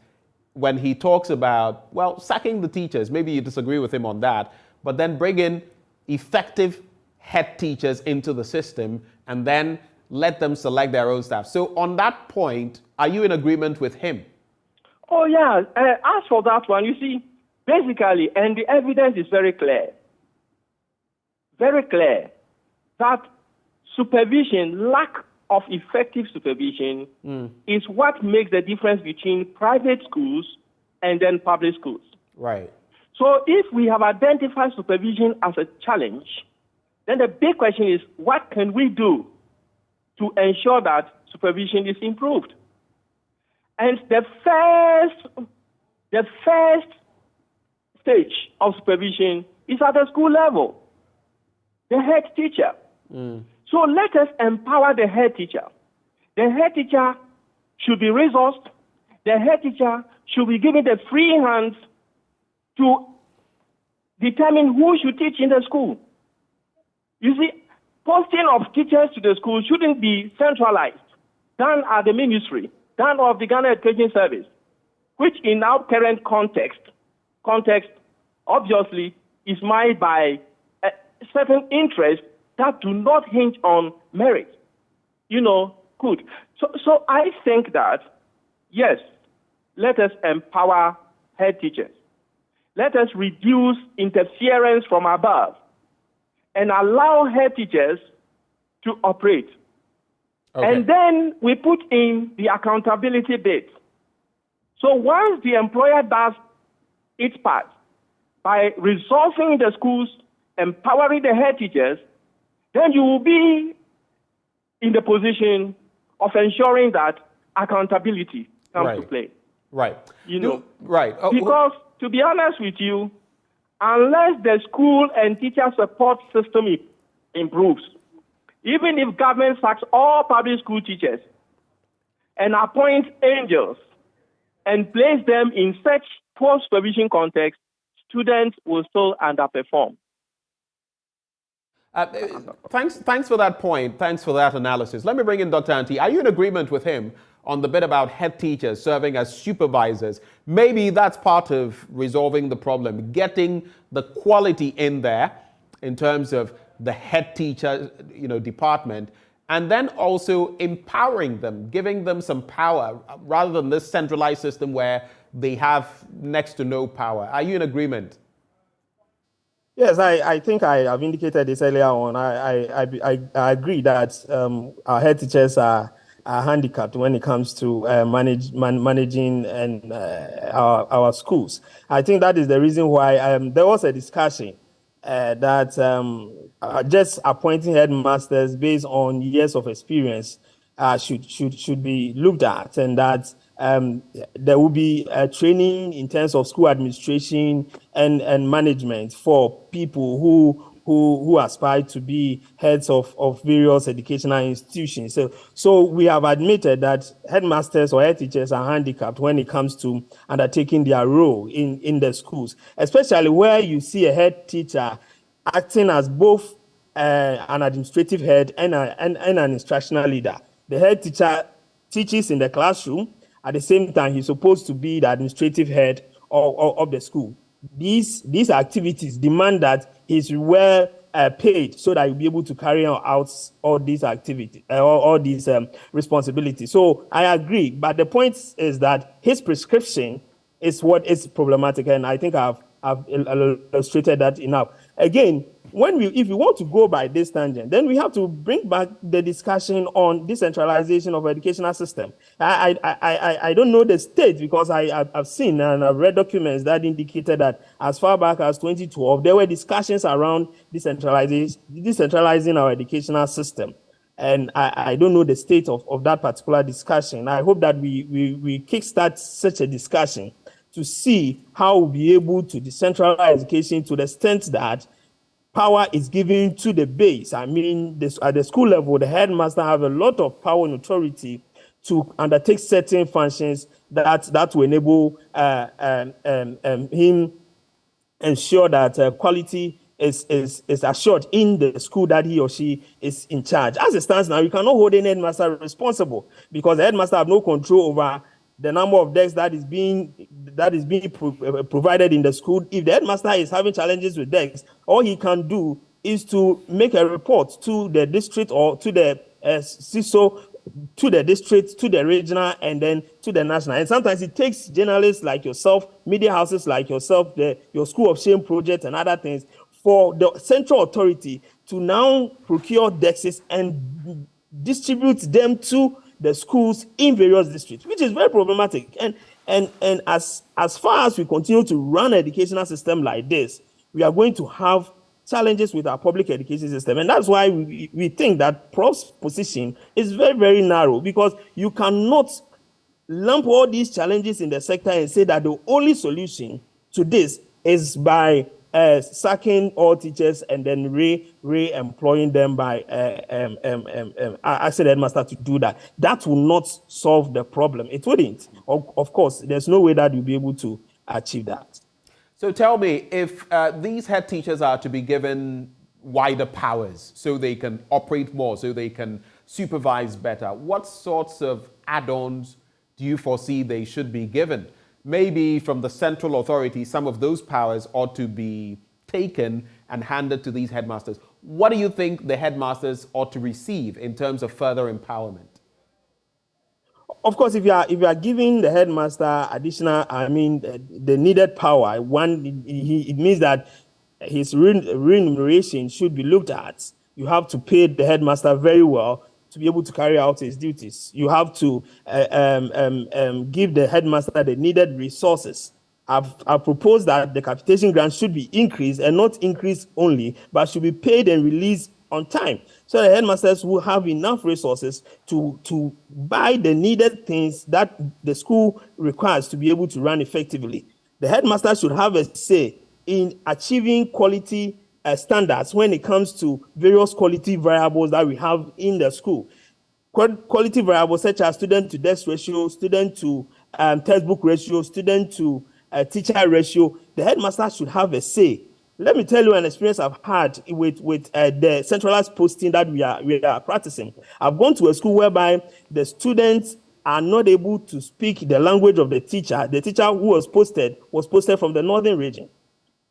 when he talks about, well, sacking the teachers. Maybe you disagree with him on that, but then bring in effective head teachers into the system and then let them select their own staff. So on that point, are you in agreement with him? Oh, yeah. As for that one, you see, basically, and the evidence is very clear, that supervision, lack of effective supervision, is what makes the difference between private schools and then public schools. Right. So if we have identified supervision as a challenge, then the big question is, what can we do to ensure that supervision is improved? And the first stage of supervision is at the school level, the head teacher. So let us empower the head teacher. The head teacher should be resourced. The head teacher should be given the free hands to determine who should teach in the school. You see, posting of teachers to the school shouldn't be centralized, done at the ministry, done of the Ghana Education Service, which in our current context obviously is marred by certain interests that do not hinge on merit. Good. So I think that, yes, let us empower head teachers. Let us reduce interference from above and allow head teachers to operate. Okay. And then we put in the accountability bit. So once the employer does its part by resourcing the schools, empowering the head teachers, then you will be in the position of ensuring that accountability comes to play. Right. Right. Because, to be honest with you, unless the school and teacher support system improves, even if government sacks all public school teachers and appoints angels and place them in such poor supervision context, students will still underperform. Thanks for that point. Thanks for that analysis. Let me bring in Dr. Adei. Are you in agreement with him on the bit about head teachers serving as supervisors? Maybe that's part of resolving the problem, getting the quality in there in terms of the head teacher, department, and then also empowering them, giving them some power rather than this centralized system where they have next to no power. Are you in agreement? Yes, I think I have indicated this earlier on. I agree that our head teachers are handicapped when it comes to managing and our schools. I think that is the reason why there was a discussion that just appointing headmasters based on years of experience should be looked at, and that there will be training in terms of school administration and management for people who aspire to be heads of various educational institutions. So we have admitted that headmasters or head teachers are handicapped when it comes to undertaking their role in the schools, especially where you see a head teacher acting as both an administrative head and an instructional leader. The head teacher teaches in the classroom. At the same time, he's supposed to be the administrative head of the school. These activities demand that he's well paid so that you'll be able to carry out all these activities, all these responsibilities. So I agree, but the point is that his prescription is what is problematic, and I think I've illustrated that enough. Again, if we want to go by this tangent, then we have to bring back the discussion on decentralization of educational system. I don't know the state, because I've seen and I've read documents that indicated that as far back as 2012, there were discussions around decentralizing our educational system. And I don't know the state of that particular discussion. I hope that we kickstart such a discussion to see how we'll be able to decentralize education to the extent that power is given to the base. I mean, at the school level, the headmaster have a lot of power and authority to undertake certain functions that will enable him ensure that quality is assured in the school that he or she is in charge. As it stands now, you cannot hold any headmaster responsible, because the headmaster have no control over the number of desks that is being provided in the school. If the headmaster is having challenges with desks, all he can do is to make a report to the district or to the CISO, to the district, to the regional, and then to the national. And sometimes it takes journalists like yourself, media houses like yourself, your School of Shame project and other things, for the central authority to now procure desks and distribute them to the schools in various districts, which is very problematic. And as far as we continue to run an educational system like this, we are going to have challenges with our public education system. And that's why we think that Prof's position is very, very narrow, because you cannot lump all these challenges in the sector and say that the only solution to this is by sacking all teachers and then re-employing them by asking the headmaster to do that. That will not solve the problem. It wouldn't. Of course, there's no way that you'll be able to achieve that. So tell me, if these head teachers are to be given wider powers so they can operate more, so they can supervise better, what sorts of add-ons do you foresee they should be given? Maybe from the central authority, some of those powers ought to be taken and handed to these headmasters. What do you think the headmasters ought to receive in terms of further empowerment? Of course, if you are giving the headmaster additional, the needed power, it means that his remuneration should be looked at. You have to pay the headmaster very well to be able to carry out his duties. You have to give the headmaster the needed resources. I've proposed that the capitation grant should be increased, and not increased only, but should be paid and released on time, so the headmasters will have enough resources to buy the needed things that the school requires to be able to run effectively. The headmaster should have a say in achieving quality standards when it comes to various quality variables that we have in the school. Quality variables such as student to desk ratio, student to textbook ratio, student to teacher ratio. The headmaster should have a say. Let me tell you an experience I've had with the centralized posting that we are practicing. I've gone to a school whereby the students are not able to speak the language of the teacher. The teacher who was posted from the northern region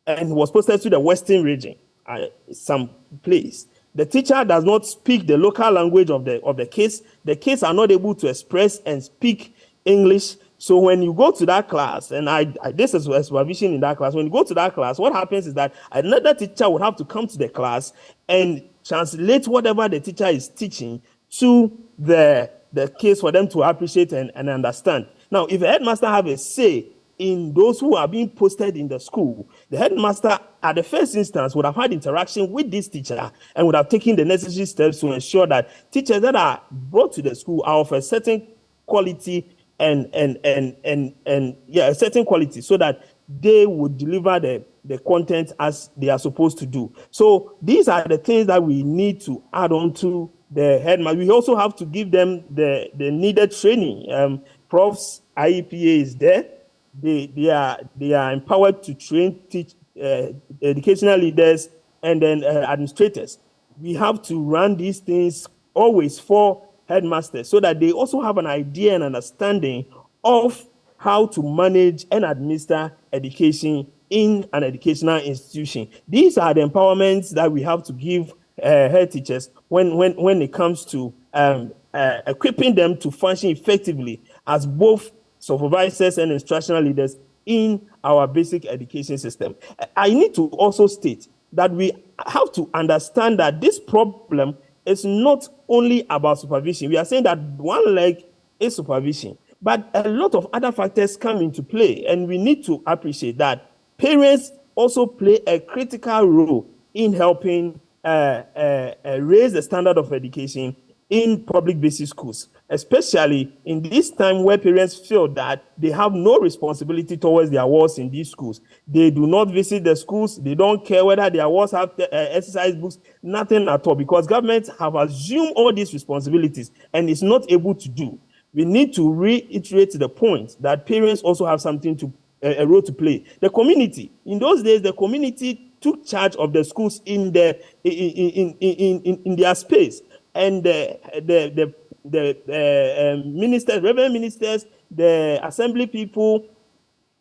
and was posted to the western region, some place. The teacher does not speak the local language of the kids. The kids are not able to express and speak English. So when you go to that class, and this is supervision in that class, when you go to that class, what happens is that another teacher would have to come to the class and translate whatever the teacher is teaching to the kids for them to appreciate and understand. Now, if a headmaster have a say in those who are being posted in the school, the headmaster at the first instance would have had interaction with this teacher and would have taken the necessary steps to ensure that teachers that are brought to the school are of a certain quality and a certain quality, so that they would deliver the content as they are supposed to do. So these are the things that we need to add on to the headmaster. We also have to give them the needed training. Prof's IEPA is there. They are empowered to teach educational leaders and then administrators. We have to run these things always for headmasters so that they also have an idea and understanding of how to manage and administer education in an educational institution. These are the empowerments that we have to give head teachers when it comes to equipping them to function effectively as both supervisors and instructional leaders in our basic education system. I need to also state that we have to understand that this problem is not only about supervision. We are saying that one leg is supervision, but a lot of other factors come into play, and we need to appreciate that parents also play a critical role in helping raise the standard of education in public basic schools, especially in this time where parents feel that they have no responsibility towards their wards in these schools. They do not visit the schools. They don't care whether their wards have exercise books, nothing at all, because governments have assumed all these responsibilities and is not able to do. We need to reiterate the point that parents also have something to a role to play. The community, in those days, the community took charge of the schools in their space, and the ministers, reverend ministers, the assembly people,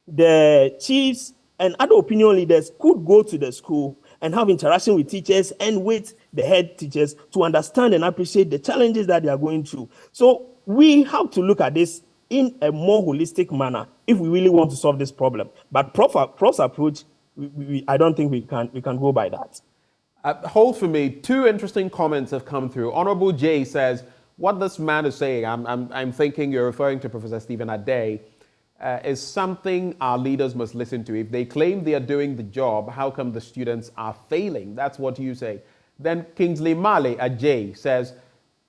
the chiefs, and other opinion leaders could go to the school and have interaction with teachers and with the head teachers to understand and appreciate the challenges that they are going through. So we have to look at this in a more holistic manner if we really want to solve this problem. But Prof's approach, I don't think we can go by that. Hold for me. Two interesting comments have come through. Honorable Jay says, what this man is saying, I'm thinking you're referring to Professor Stephen Adei, is something our leaders must listen to. If they claim they are doing the job, how come the students are failing? That's what you say. Then Kingsley Male Adei says,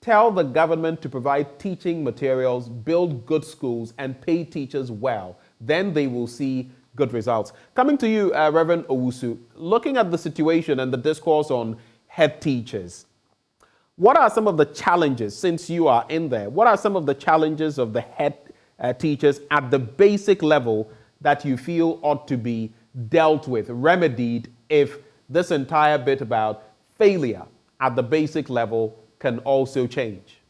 tell the government to provide teaching materials, build good schools, and pay teachers well. Then they will see good results. Coming to you, Reverend Owusu, looking at the situation and the discourse on head teachers, what are some of the challenges, since you are in there, what are some of the challenges of the head teachers at the basic level that you feel ought to be dealt with, remedied, if this entire bit about failure at the basic level can also change?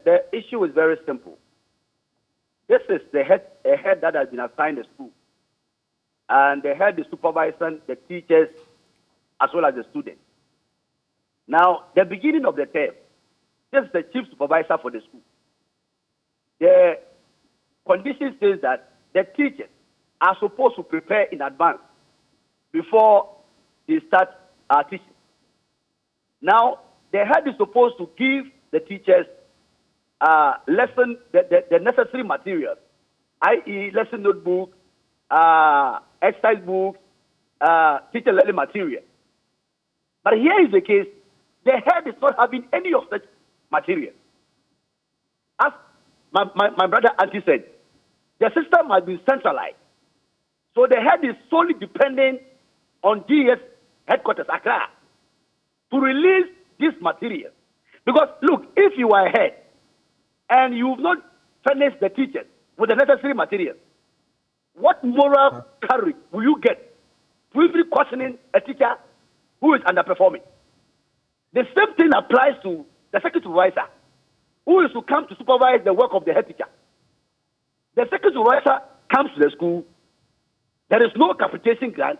The issue is very simple. This is a head that has been assigned a school. And the head is supervising the teachers as well as the students. Now, the beginning of the term, this is the chief supervisor for the school. The condition says that the teachers are supposed to prepare in advance before they start teaching. Now, the head is supposed to give the teachers the necessary materials, i.e. lesson notebook, exercise books, teacher learning material. But here is the case, the head is not having any of such material. As my brother Auntie said, the system has been centralized. So the head is solely dependent on GS headquarters, Accra, to release this material. Because look, if you are a head and you've not furnished the teachers with the necessary material, what moral courage will you get to even questioning a teacher who is underperforming? The same thing applies to the secretary supervisor, who is to come to supervise the work of the head teacher. The secretary supervisor comes to the school, there is no capitation grant.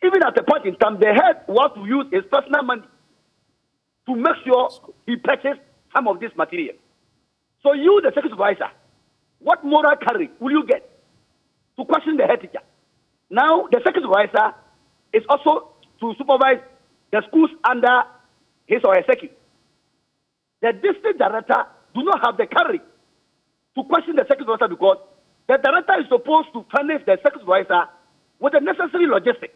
Even at a point in time, the head wants to use his personal money to make sure he purchases some of this material. So you, the secretary supervisor, what moral courage will you get to question the head teacher? Now, the secretary supervisor is also to supervise the schools under his or her secretary. The district director do not have the courage to question the second supervisor because the director is supposed to furnish the second supervisor with the necessary logistics.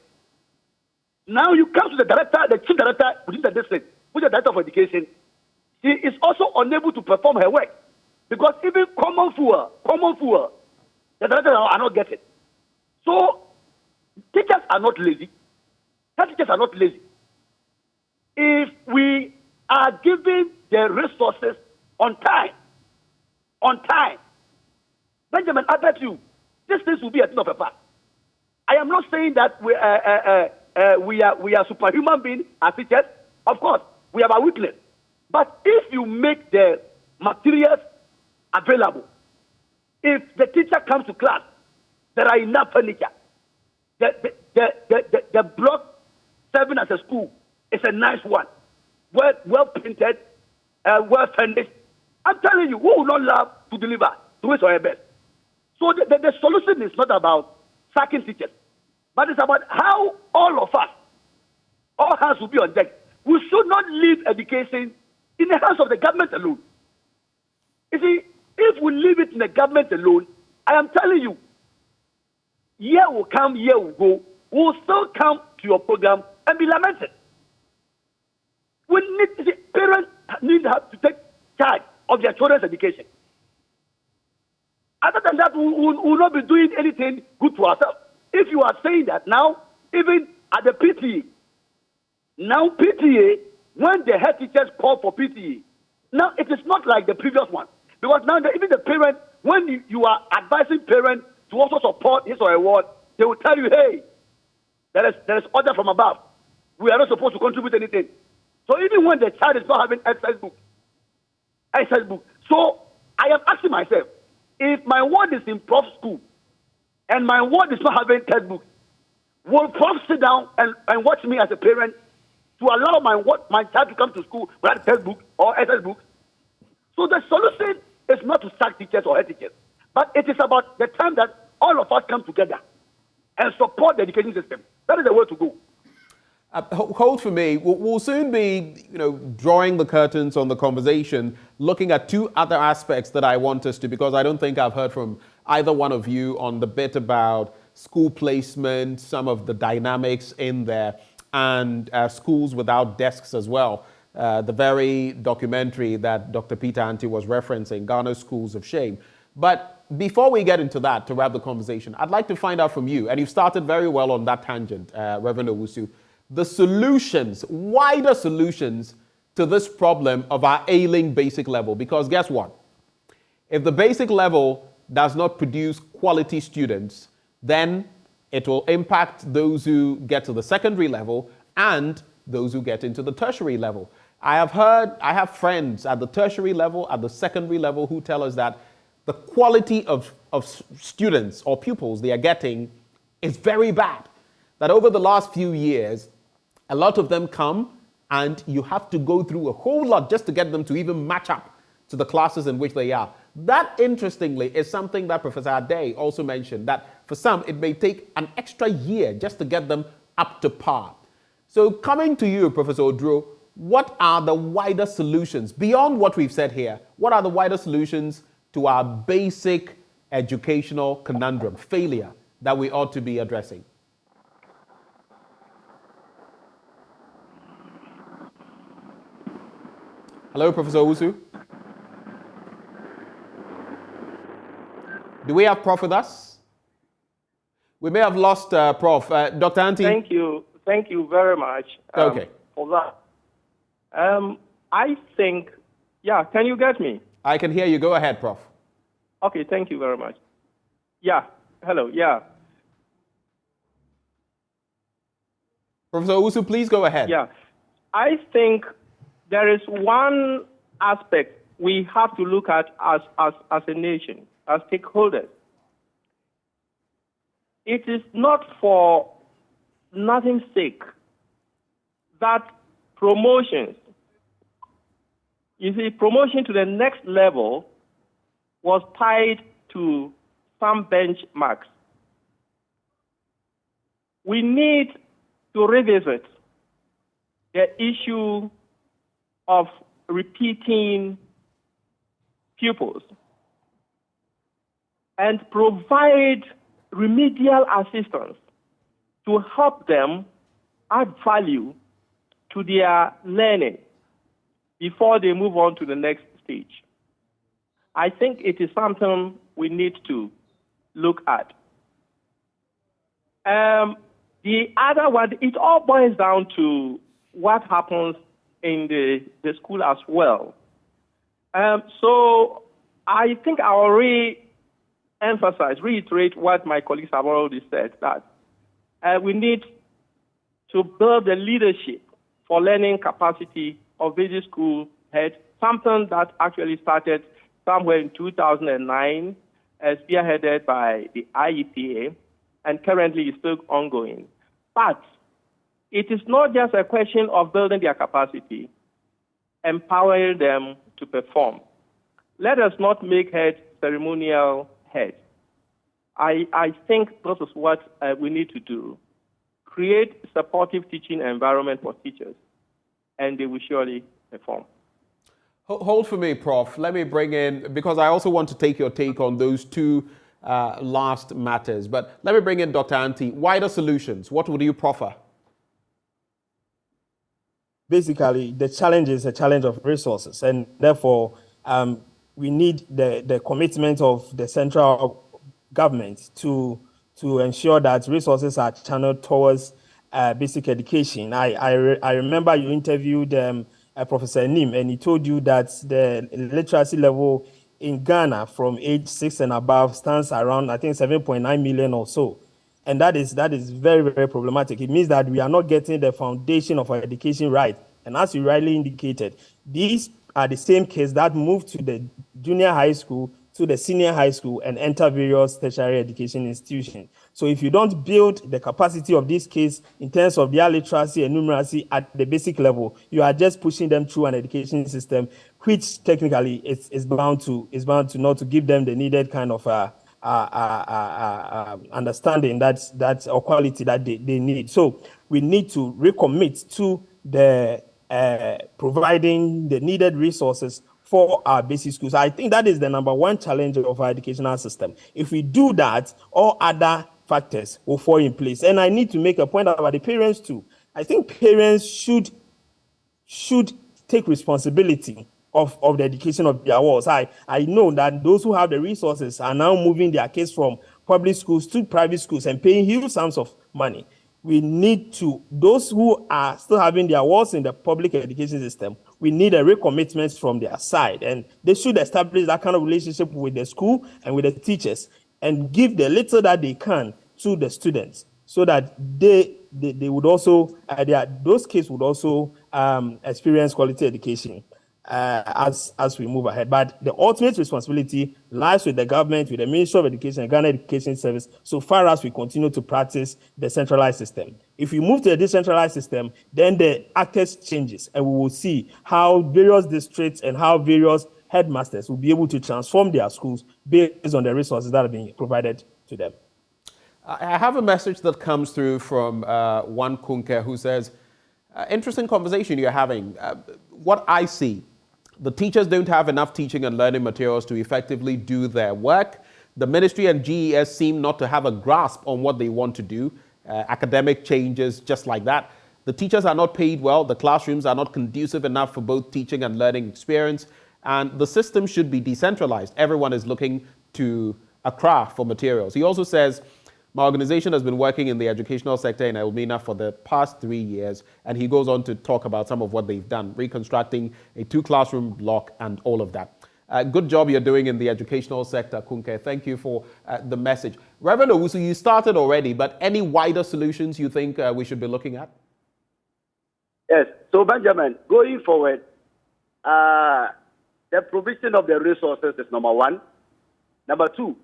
Now you come to the director, the chief director within the district, which is the director of education. She is also unable to perform her work because even common fuel, the directors are not getting. So teachers are not lazy. Head teachers are not lazy. If we are giving the resources on time, Benjamin, I bet you, these things will be a thing of a past. I am not saying that we are superhuman beings as teachers. Of course, we have our weakness. But if you make the materials available, if the teacher comes to class, there are enough furniture. The block 7 as a school is a nice one, well painted, well furnished. I'm telling you, who will not love to deliver to his or her best? So the solution is not about sacking teachers, but it's about how all of us, all hands will be on deck. We should not leave education in the hands of the government alone. You see, if we leave it in the government alone, I am telling you, year will come, year will go, we will still come to your program and be lamented. We need, parents need to take charge of their children's education. Other than that, we will not be doing anything good to ourselves. If you are saying that now, even at the PTA, now PTA, when the head teachers call for PTA, now it is not like the previous one. Because now even the parent, when you are advising parents to also support his or her ward, they will tell you, hey, there is order from above. We are not supposed to contribute anything. So even when the child is not having exercise book. So I am asking myself, if my ward is in Prof school and my ward is not having textbooks, will Prof sit down and watch me as a parent to allow my child to come to school without a textbook or exercise book? So the solution is not to sack teachers or head teachers, but it is about the time that all of us come together and support the education system. That is the way to go. Hold for me. We'll soon be, drawing the curtains on the conversation, looking at two other aspects that I want us to, because I don't think I've heard from either one of you on the bit about school placement, some of the dynamics in there, and schools without desks as well. The very documentary that Dr. Peter Anti was referencing, Ghana's Schools of Shame. But before we get into that, to wrap the conversation, I'd like to find out from you, and you've started very well on that tangent, Reverend Owusu, the solutions, wider solutions to this problem of our ailing basic level. Because guess what? If the basic level does not produce quality students, then it will impact those who get to the secondary level and those who get into the tertiary level. I have friends at the tertiary level, at the secondary level, who tell us that the quality of students or pupils they are getting is very bad. That over the last few years, a lot of them come and you have to go through a whole lot just to get them to even match up to the classes in which they are. That, interestingly, is something that Professor Adei also mentioned, that for some, it may take an extra year just to get them up to par. So coming to you, Professor Odro, what are the wider solutions, beyond what we've said here, what are the wider solutions to our basic educational conundrum, failure, that we ought to be addressing? Hello, Professor Owusu. Do we have Prof with us? We may have lost Prof. Dr. Anti. Thank you very much for that. I think, can you get me? I can hear you. Go ahead, Prof. Okay, thank you very much. Hello, Professor Owusu, please go ahead. I think there is one aspect we have to look at as a nation, as stakeholders. It is not for nothing's sake that promotions, promotion to the next level was tied to some benchmarks. We need to revisit the issue of repeating pupils. and provide remedial assistance to help them add value to their learning before they move on to the next stage. I think it is something we need to look at. The other one, it all boils down to what happens in the school as well. So I think I will reiterate what my colleagues have already said, that we need to build the leadership for learning capacity of basic school heads, something that actually started somewhere in 2009, spearheaded by the IEPA, and currently is still ongoing. But it is not just a question of building their capacity, empowering them to perform. Let us not make heads ceremonial heads. I think this is what we need to do. Create supportive teaching environment for teachers, and they will surely perform. Hold for me, Prof. Let me bring in, because I also want to take your take on those two last matters. But let me bring in Dr. Anti. Wider solutions. What would you proffer? Basically, the challenge is a challenge of resources, and therefore we need the commitment of the central government to ensure that resources are channeled towards basic education. I remember you interviewed Professor Nim, and he told you that the literacy level in Ghana from age 6 and above stands around, I think, 7.9 million or so. And that is very, very problematic. It means that we are not getting the foundation of our education right. And as you rightly indicated, these are the same kids that move to the junior high school, to the senior high school, and enter various tertiary education institutions. So if you don't build the capacity of these kids in terms of their literacy and numeracy at the basic level, you are just pushing them through an education system, which technically is bound to not to give them the needed kind of understanding that or quality that they need. So we need to recommit to the providing the needed resources for our basic schools. I think that is the number one challenge of our educational system. If we do that, all other factors will fall in place. And I need to make a point about the parents too. I think parents should take responsibility of the education of their wards. I know that those who have the resources are now moving their kids from public schools to private schools and paying huge sums of money. We need to, those who are still having their wards in the public education system, we need a recommitment from their side. And they should establish that kind of relationship with the school and with the teachers and give the little that they can to the students so that they would also, those kids would also experience quality education as we move ahead. But the ultimate responsibility lies with the government, with the Ministry of Education and Ghana Education Service, so far as we continue to practice the centralized system. If we move to a decentralized system, then the actors changes, and we will see how various districts and how various headmasters will be able to transform their schools based on the resources that are being provided to them. I have a message that comes through from one Kunke who says, interesting conversation you're having. What I see, the teachers don't have enough teaching and learning materials to effectively do their work. The ministry and GES seem not to have a grasp on what they want to do. Academic changes just like that. The teachers are not paid well. The classrooms are not conducive enough for both teaching and learning experience. And the system should be decentralized. Everyone is looking to Accra for materials. He also says, my organization has been working in the educational sector in Elmina for the past 3 years, and he goes on to talk about some of what they've done, reconstructing a 2-classroom block and all of that. Good job you're doing in the educational sector, Kunke. Thank you for the message. Reverend Owusu, you started already, but any wider solutions you think we should be looking at? Yes. So, Benjamin, going forward, the provision of the resources is number one. Number two,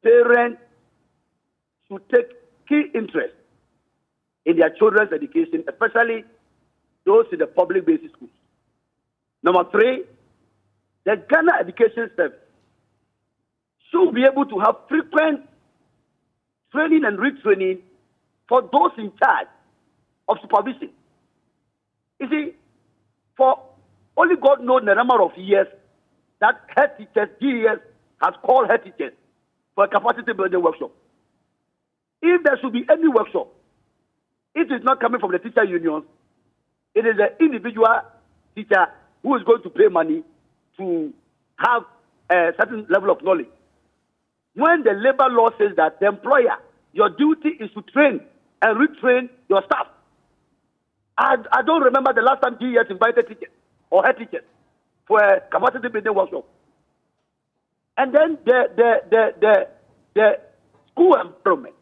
parents should take key interest in their children's education, especially those in the public basic schools. Number three, the Ghana Education Service should be able to have frequent training and retraining for those in charge of supervision. You see, for only God knows the number of years that head teachers, GES, has called head teachers for a capacity building workshop. If there should be any workshop, it is not coming from the teacher unions. It is the individual teacher who is going to pay money to have a certain level of knowledge. When the labor law says that the employer, your duty is to train and retrain your staff. I don't remember the last time GES invited teachers or head teachers for a capacity building workshop. And then the school environment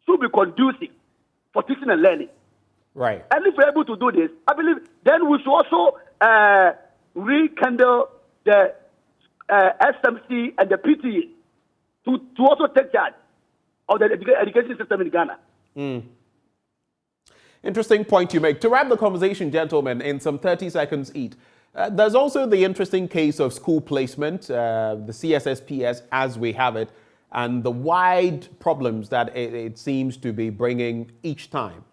should be conducive for teaching and learning. Right. And if we're able to do this, I believe then we should also rekindle the SMC and the PTA to also take charge of the education system in Ghana. Interesting point you make. To wrap the conversation, gentlemen, in some 30 seconds each, there's also the interesting case of school placement, the CSSPS as we have it, and the wide problems that it seems to be bringing each time.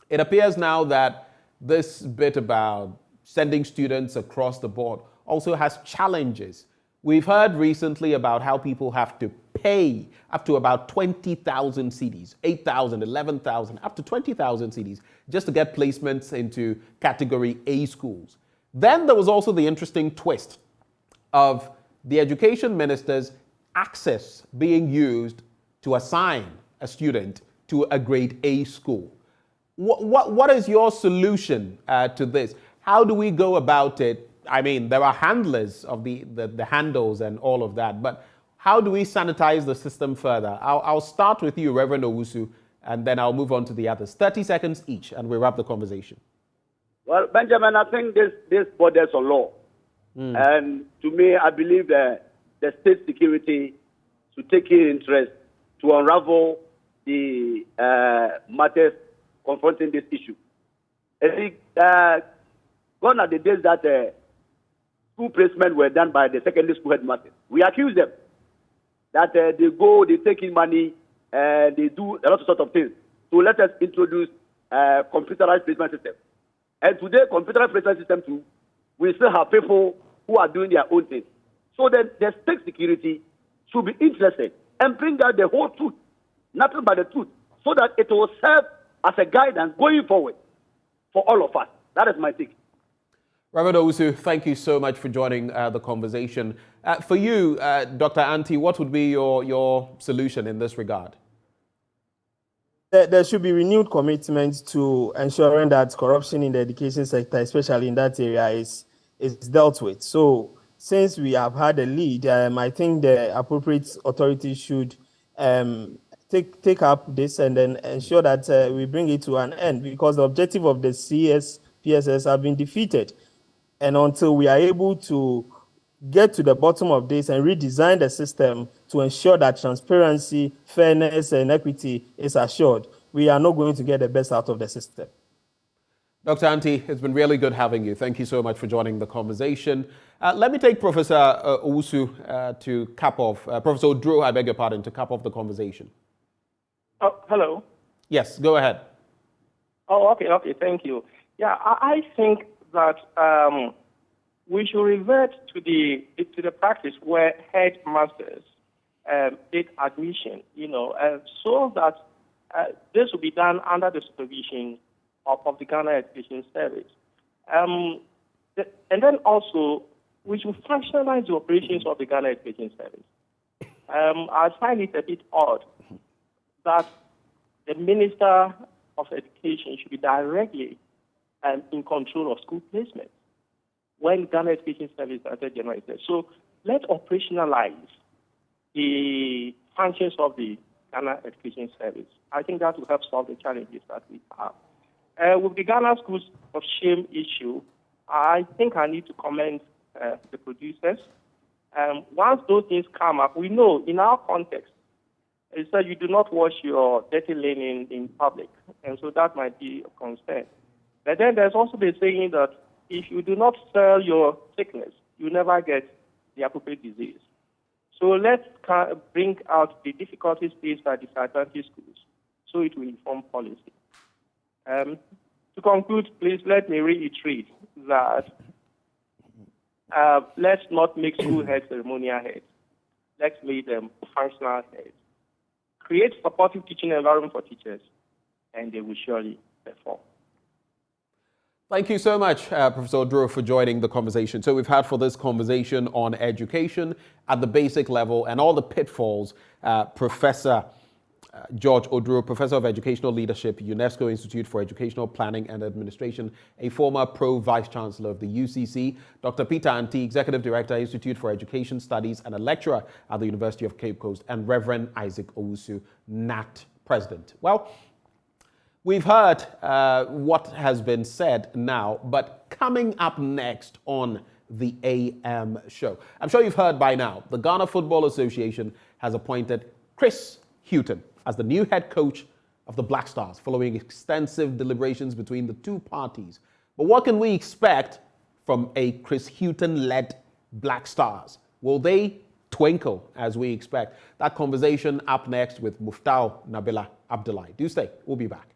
It appears now that this bit about sending students across the board also has challenges. We've heard recently about how people have to pay up to about 20,000 cedis, 8,000, 11,000, up to 20,000 cedis just to get placements into category A schools. Then there was also the interesting twist of the education minister's access being used to assign a student to a grade A school. What is your solution to this? How do we go about it? I mean, there are handlers of the handles and all of that, but how do we sanitize the system further? I'll start with you, Reverend Owusu, and then I'll move on to the others. 30 seconds each, and we wrap the conversation. Well, Benjamin, I think this borders on law. And to me, I believe that the state security should take in interest to unravel the matters confronting this issue. I think gone are the days that school placement were done by the secondary school headmasters. We accuse them that they go, they take in money, and they do a lot of sort of things. So let us introduce computerized placement system. And today, computerized placement system too, we still have people who are doing their own thing. So then the state security should be interested and bring out the whole truth, nothing but the truth, so that it will serve as a guidance going forward for all of us. That is my take. Reverend Owusu, thank you so much for joining the conversation. For you, Dr. Anti, what would be your solution in this regard? There should be renewed commitment to ensuring that corruption in the education sector, especially in that area, is dealt with. So since we have had a lead, I think the appropriate authorities should take up this and then ensure that we bring it to an end, because the objective of the CSPSS have been defeated. And until we are able to get to the bottom of this and redesign the system to ensure that transparency, fairness, and equity is assured, we are not going to get the best out of the system. Dr. Anti, it's been really good having you. Thank you so much for joining the conversation. Let me take Professor Owusu to cap off. Professor Odro, I beg your pardon, to cap off the conversation. Oh, hello. Yes, go ahead. Oh, okay, thank you. Yeah, I think that we should revert to the practice where headmasters did admission, so that this will be done under the supervision of the Ghana Education Service. And then also, we should functionalize the operations of the Ghana Education Service. I find it a bit odd that the Minister of Education should be directly in control of school placement when Ghana Education Service is generated. So let's operationalize the functions of the Ghana Education Service. I think that will help solve the challenges that we have. With the Ghana Schools of Shame issue, I think I need to commend the producers. Once those things come up, we know in our context, it's that you do not wash your dirty linen in public, and so that might be a concern. But then there's also the saying that if you do not sell your sickness, you never get the appropriate disease. So let's bring out the difficulties faced by disadvantaged schools so it will inform policy. To conclude, please let me reiterate that let's not make school heads ceremonial heads. let's make them functional heads. Create supportive teaching environment for teachers, and they will surely perform. Thank you so much, Professor Oduro, for joining the conversation. So we've had for this conversation on education at the basic level and all the pitfalls. Professor George Oduro, Professor of Educational Leadership, UNESCO Institute for Educational Planning and Administration, a former Pro-Vice Chancellor of the UCC. Dr. Peter Anti, Executive Director, Institute for Education Studies and a lecturer at the University of Cape Coast. And Reverend Isaac Owusu, NAT President. Well, we've heard what has been said now, but coming up next on the AM show, I'm sure you've heard by now, the Ghana Football Association has appointed Chris Hughton as the new head coach of the Black Stars, following extensive deliberations between the two parties. But what can we expect from a Chris Hughton-led Black Stars? Will they twinkle as we expect? That conversation up next with Muftau Nabila Abdullahi. Do stay. We'll be back.